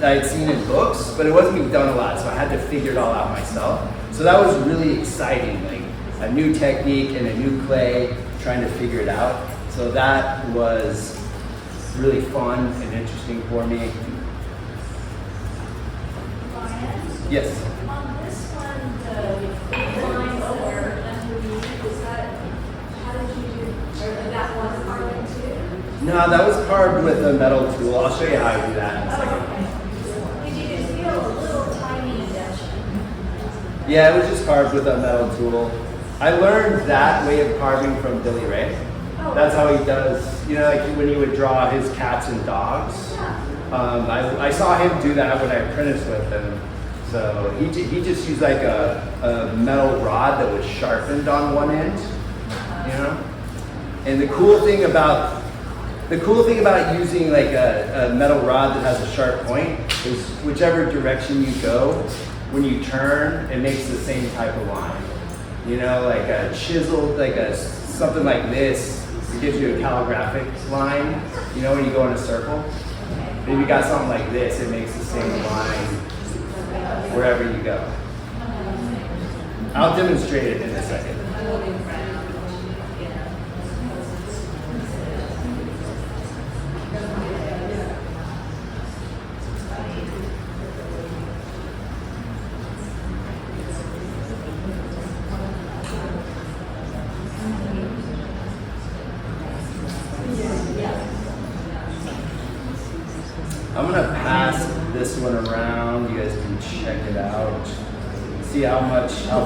I'd seen in books, but it wasn't being done a lot, so I had to figure it all out myself. So that was really exciting, like a new technique and a new clay, trying to figure it out. So that was really fun and interesting for me. Yes. On this one, the lines that are underneath, is that, how did you do, or that one carving too? No, that was carved with a metal tool. I'll show you how I do that in a second. Did you just feel a little tiny indentation? Yeah, it was just carved with a metal tool. I learned that way of carving from Billy Ray. That's how he does, you know, like when he would draw his cats and dogs. I saw him do that when I apprenticed with him. So he just used like a metal rod that was sharpened on one end, you know. And the cool thing about using like a metal rod that has a sharp point is whichever direction you go, when you turn, it makes the same type of line. You know, like a chiseled, something like this, it gives you a calligraphic line. You know, when you go in a circle. If you got something like this, it makes the same line wherever you go. I'll demonstrate it in a second. I'm gonna pass this one around. You guys can check it out. See how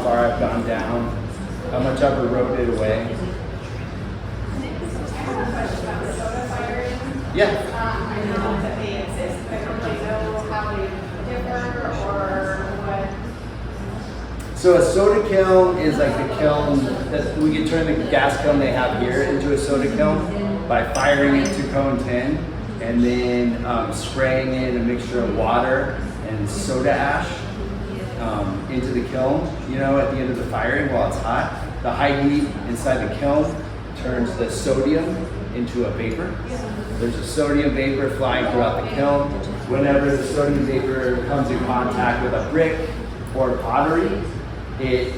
far I've gone down, how much I've eroded away. I have a question about the soda firing. Yeah. I know that they exist, but I don't really know how they differ or what. So a soda kiln is like the kiln that we can turn the gas kiln they have here into a soda kiln by firing it to cone 10 and then spraying in a mixture of water and soda ash into the kiln, you know, at the end of the firing while it's hot. The high heat inside the kiln turns the sodium into a vapor. There's a sodium vapor flying throughout the kiln. Whenever the sodium vapor comes in contact with a brick or pottery, it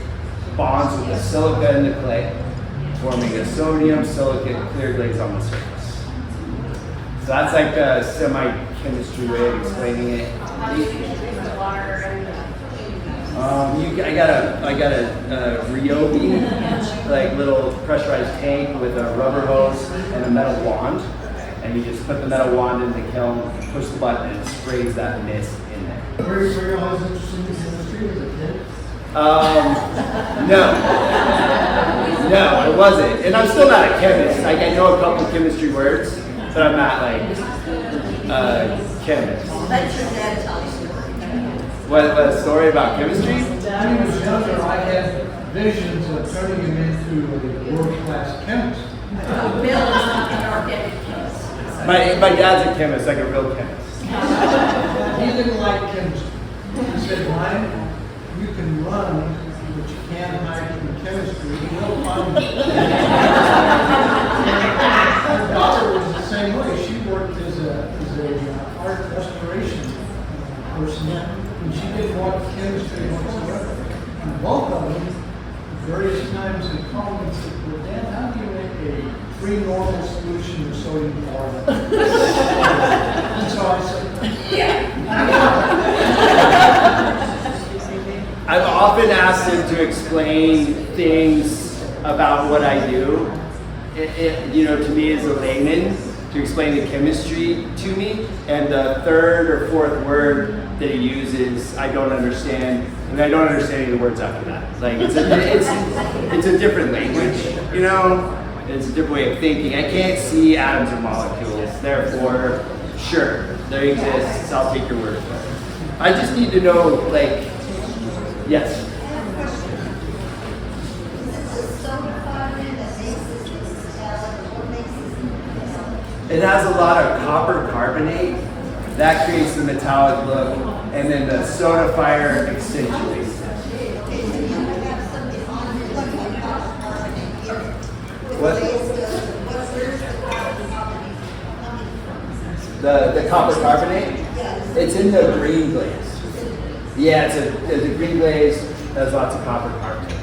bonds with the silica in the clay, forming a sodium silicate clear glaze on the surface. So that's like a semi-chemistry way of explaining it. I got a Ryobi, like little pressurized tank with a rubber hose and a metal wand, and you just put the metal wand in the kiln, push the button, and it sprays that mist in there. Were you always interested in chemistry as a kid? No, it wasn't, and I'm still not a chemist. Like I know a couple of chemistry words, but I'm not like a chemist. Let your dad tell you. What a story about chemistry? When I was younger, I had visions of turning him into a world-class chemist. Bill is not an organic chemist. My dad's a chemist, like a real chemist. He didn't like chemistry. He said, Ryan, you can run, but you can't hide from chemistry. We'll find you. My daughter was the same way. She worked as a art restoration person. And she didn't want chemistry whatsoever. And both of them, various times, had called me and said, well, Dad, how do you make a free normal solution of sodium chloride? And so I said, I've often asked him to explain things about what I do, you know, to me as a layman, to explain the chemistry to me, and the third or fourth word that he uses, I don't understand, and I don't understand any of the words after that. Like it's a different language, you know. It's a different way of thinking. I can't see atoms or molecules, therefore, sure, they exist. So I'll take your word for it. I just need to know, like, yes. It has a lot of copper carbonate That creates the metallic look, and then the soda fire accentuates that. What? The copper carbonate? It's in the green glaze. Yeah, it's a green glaze that has lots of copper carbonate.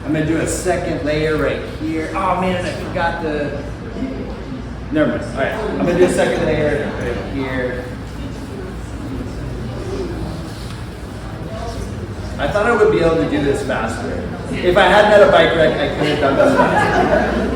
I'm gonna do a second layer right here. Oh man, I forgot the. Never mind. All right, I'm gonna do a second layer right here. I thought I would be able to do this faster. If I hadn't had a bike wreck, I could have done this faster.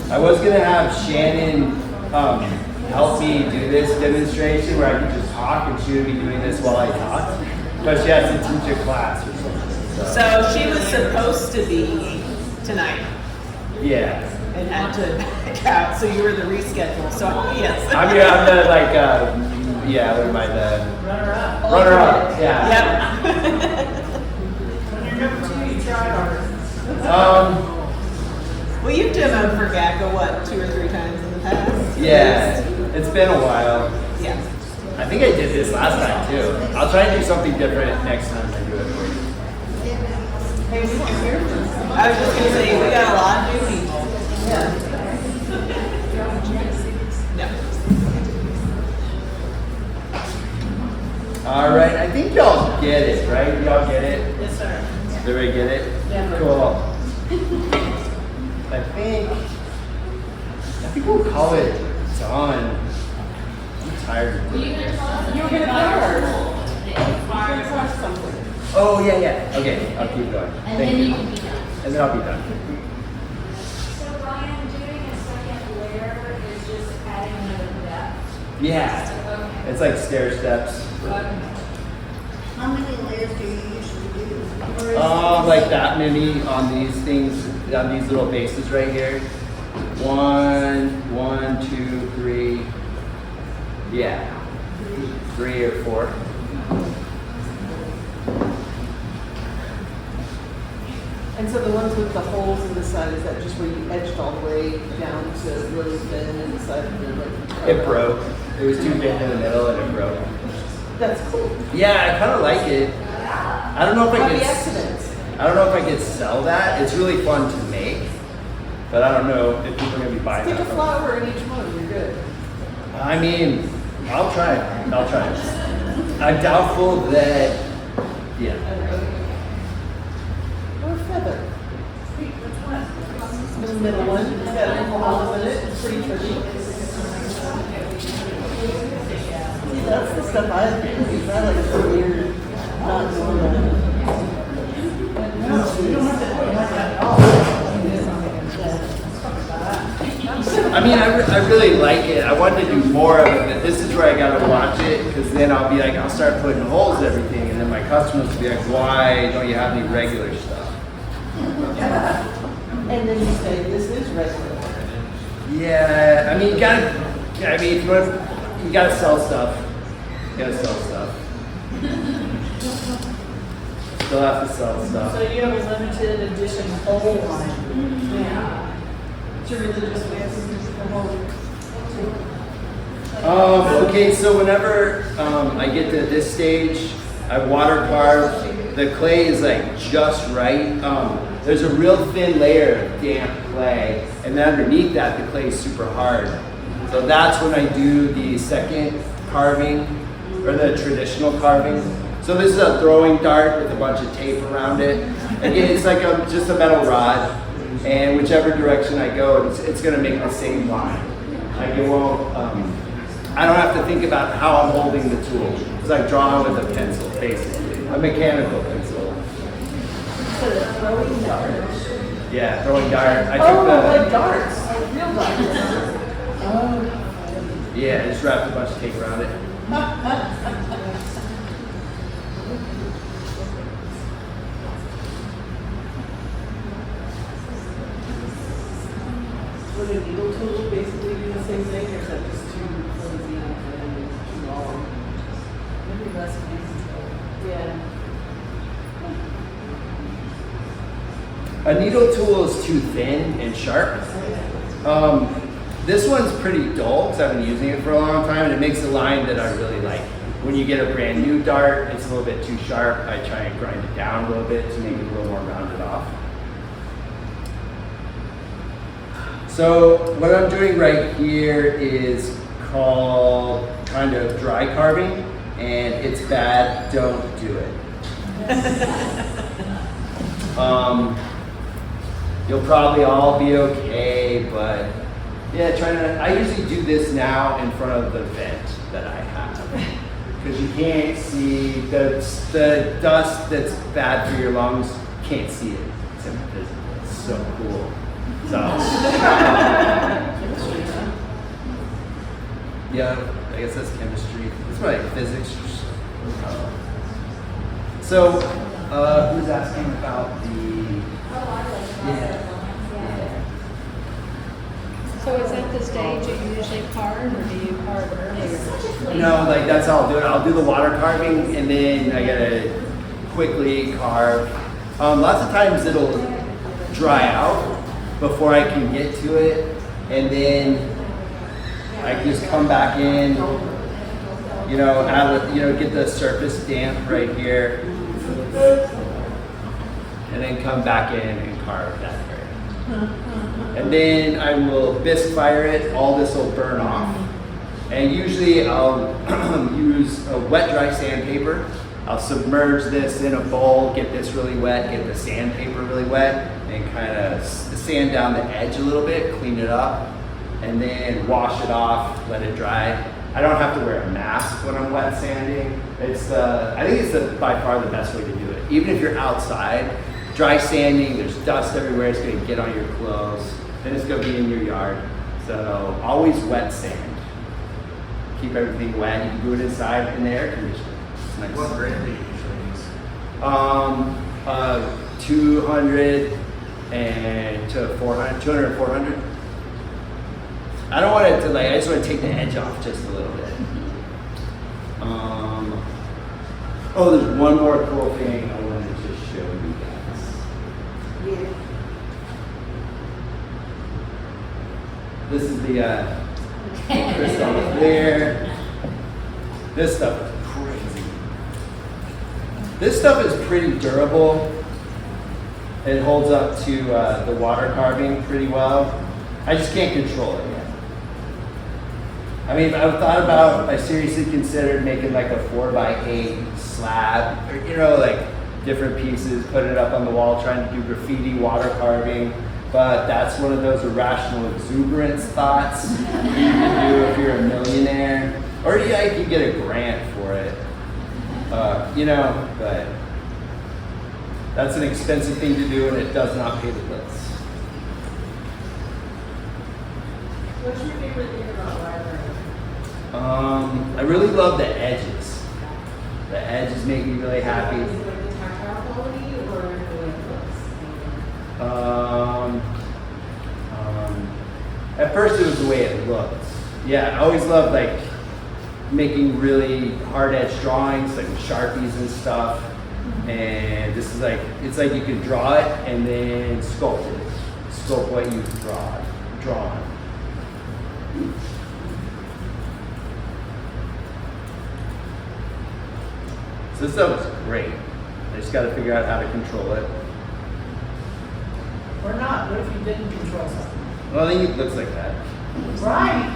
I was gonna have Shannon help me do this demonstration where I could just talk and she would be doing this while I talk, but she has to teach a class or something. So she was supposed to be tonight Yeah. and had to back out, so you were the reschedule, so yes. I'm the like, yeah, what am I, the runner-up, yeah. Yep. When you're number 2, you try harder. Well, you've demoed for GACA, what, 2 or 3 times in the past? Yeah, it's been a while. Yeah. I think I did this last time too. I'll try and do something different next time I do it. Hey, we want to hear from you. I was just going to say, we got a lot of new people. Yeah. No. All right, I think y'all get it, right? Y'all get it? Yes, sir. Everybody get it? Yeah. Cool. I think we'll call it done. I'm tired of doing this. You were going to start something. Oh, yeah. Okay, I'll keep going. And Thank then you. you can be done. And then I'll be done. So Brian, doing a second layer is just adding another depth. Yeah. Okay. It's like stair steps. How many layers do you usually do? Like that many on these things, on these little bases right here. 1, 2, 3. Yeah. 3 or 4. And so the ones with the holes in the side, is that just where you edged all the way down to really thin and the side of the like? It broke. It was too thin in the middle and it broke. That's cool. Yeah, I kind of like it. I don't know if I Happy could. accidents. I don't know if I could sell that. It's really fun to make, but I don't know if people are gonna be buying Stick that. a flower in each one, you're good. I mean, I'll try it. I'm doubtful that. Yeah. Or a feather. The middle one, it's got a couple holes in it, it's pretty tricky. See, that's the stuff I think, I like the weird, not normal. I mean, I really like it. I wanted to do more of it, but this is where I gotta watch it, because then I'll be like, I'll start putting holes in everything, and then my customers will be like, why don't you have any regular stuff? And then you say, this is regular. Yeah, I mean, you gotta, if you want, you gotta sell stuff. Still have to sell stuff. So you have a limited edition whole line. Yeah. It's a religious way of the whole. Okay, so whenever I get to this stage, I water carve. The clay is like just right. There's a real thin layer of damp clay, and then underneath that, the clay is super hard. So that's when I do the second carving, or the traditional carving. So this is a throwing dart with a bunch of tape around it. Again, it's like just a metal rod, and whichever direction I go, it's gonna make the same line. Like it won't, I don't have to think about how I'm holding the tool. It's like drawing with a pencil, basically, a mechanical pencil. So the throwing darts. Yeah, throwing dart. I Oh, took like darts, like real darts. Oh. Yeah, I just wrapped a bunch of tape around it. Would a needle tool basically do the same thing, or is that just too flimsy and too long? Maybe less reasonable. Yeah. A needle tool is too thin and sharp. This one's pretty dull because I've been using it for a long time, and it makes a line that I really like. When you get a brand new dart, it's a little bit too sharp. I try and grind it down a little bit to make it a little more rounded off. So what I'm doing right here is called kind of dry carving, and it's bad, don't do it. You'll probably all be okay, but yeah, I usually do this now in front of the vent that I have. Because you can't see the dust that's bad for your lungs, can't see it. It's invisible. It's so cool. So, yeah, I guess that's chemistry. It's probably physics. So, who's asking about the? So is that the stage you usually carve, or do you carve earlier? No, like that's how I'll do it. I'll do the water carving, and then I gotta quickly carve. Lots of times it'll dry out before I can get to it, and then I just come back in, get the surface damp right here, and then come back in and carve that area. And then I will bisque fire it. All this will burn off, and usually I'll use a wet dry sandpaper. I'll submerge this in a bowl, get this really wet, get the sandpaper really wet, and kind of sand down the edge a little bit, clean it up, and then wash it off, let it dry. I don't have to wear a mask when I'm wet sanding. I think it's by far the best way to do it. Even if you're outside, dry sanding, there's dust everywhere, it's gonna get on your clothes, then it's gonna be in your yard. So always wet sand. Keep everything wet. You can do it inside in the air conditioner. Nice. What grade do you usually use? 200 to 400, 200 and 400. I don't want it to I just want to take the edge off just a little bit. There's one more cool thing I wanted to just show you guys. Yeah. This is the crystal clear. This stuff is crazy. This stuff is pretty durable. It holds up to the water carving pretty well. I just can't control it yet. I mean, I seriously considered making like a 4x8 slab, or different pieces, putting it up on the wall, trying to do graffiti water carving. But that's one of those irrational exuberance thoughts you can do if you're a millionaire. Or you can get a grant for it. But that's an expensive thing to do, and it does not pay the bills. What's your favorite thing about library? I really love the edges. The edges make me really happy. Is it like the tactile quality, or the way it looks? At first it was the way it looked. Yeah, I always loved making really hard edge drawings, like with Sharpies and stuff. And this is it's like you can draw it and then sculpt it. Sculpt what you've drawn. So this stuff is great. I just got to figure out how to control it. Or not, what if you didn't control something? Well, I think it looks like that. Right.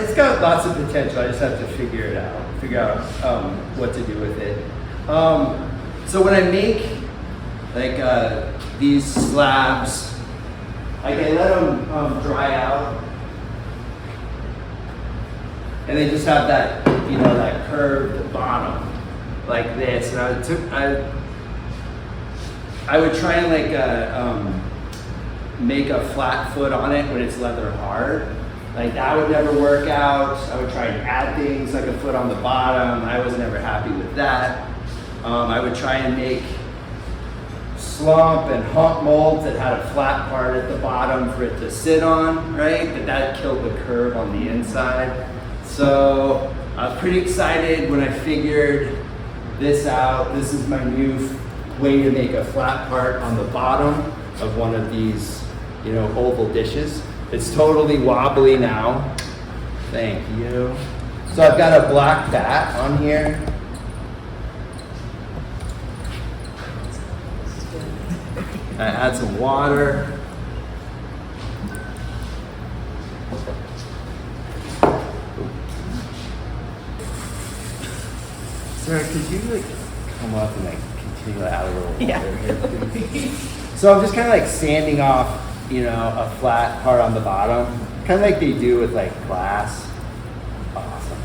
It's got lots of potential. I just have to figure out what to do with it. So when I make these slabs, I let them dry out, and they just have that that curved bottom like this. And I would try and make a flat foot on it when it's leather hard. Like that would never work out. I would try and add things like a foot on the bottom. I was never happy with that. I would try and make slump and hump molds that had a flat part at the bottom for it to sit on, right? But that killed the curve on the inside. So I was pretty excited when I figured this out. This is my new way to make a flat part on the bottom of one of these, you know, oval dishes. It's totally wobbly now. Thank you. So I've got a black bat on here. I add some water. Sarah, could you like come up and like continue out a little water here, please? So I'm just kind of like sanding off, you know, a flat part on the bottom, kind of like they do with like glass. Awesome.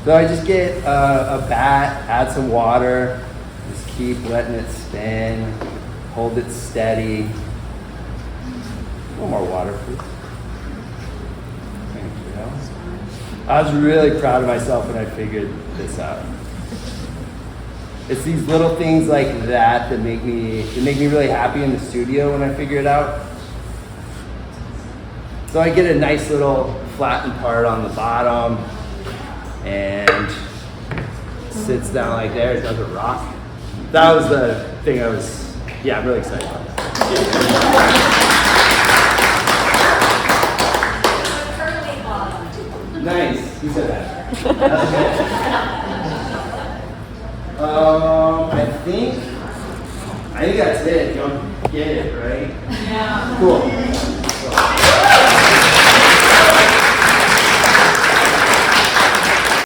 So I just get a bat, add some water, just keep letting it spin. Hold it steady. A little more water, please. Thank you. I was really proud of myself when I figured this out. It's these little things like that that make me really happy in the studio when I figure it out. So I get a nice little flattened part on the bottom and it sits down like there. It doesn't rock. That was the thing I'm really excited about that.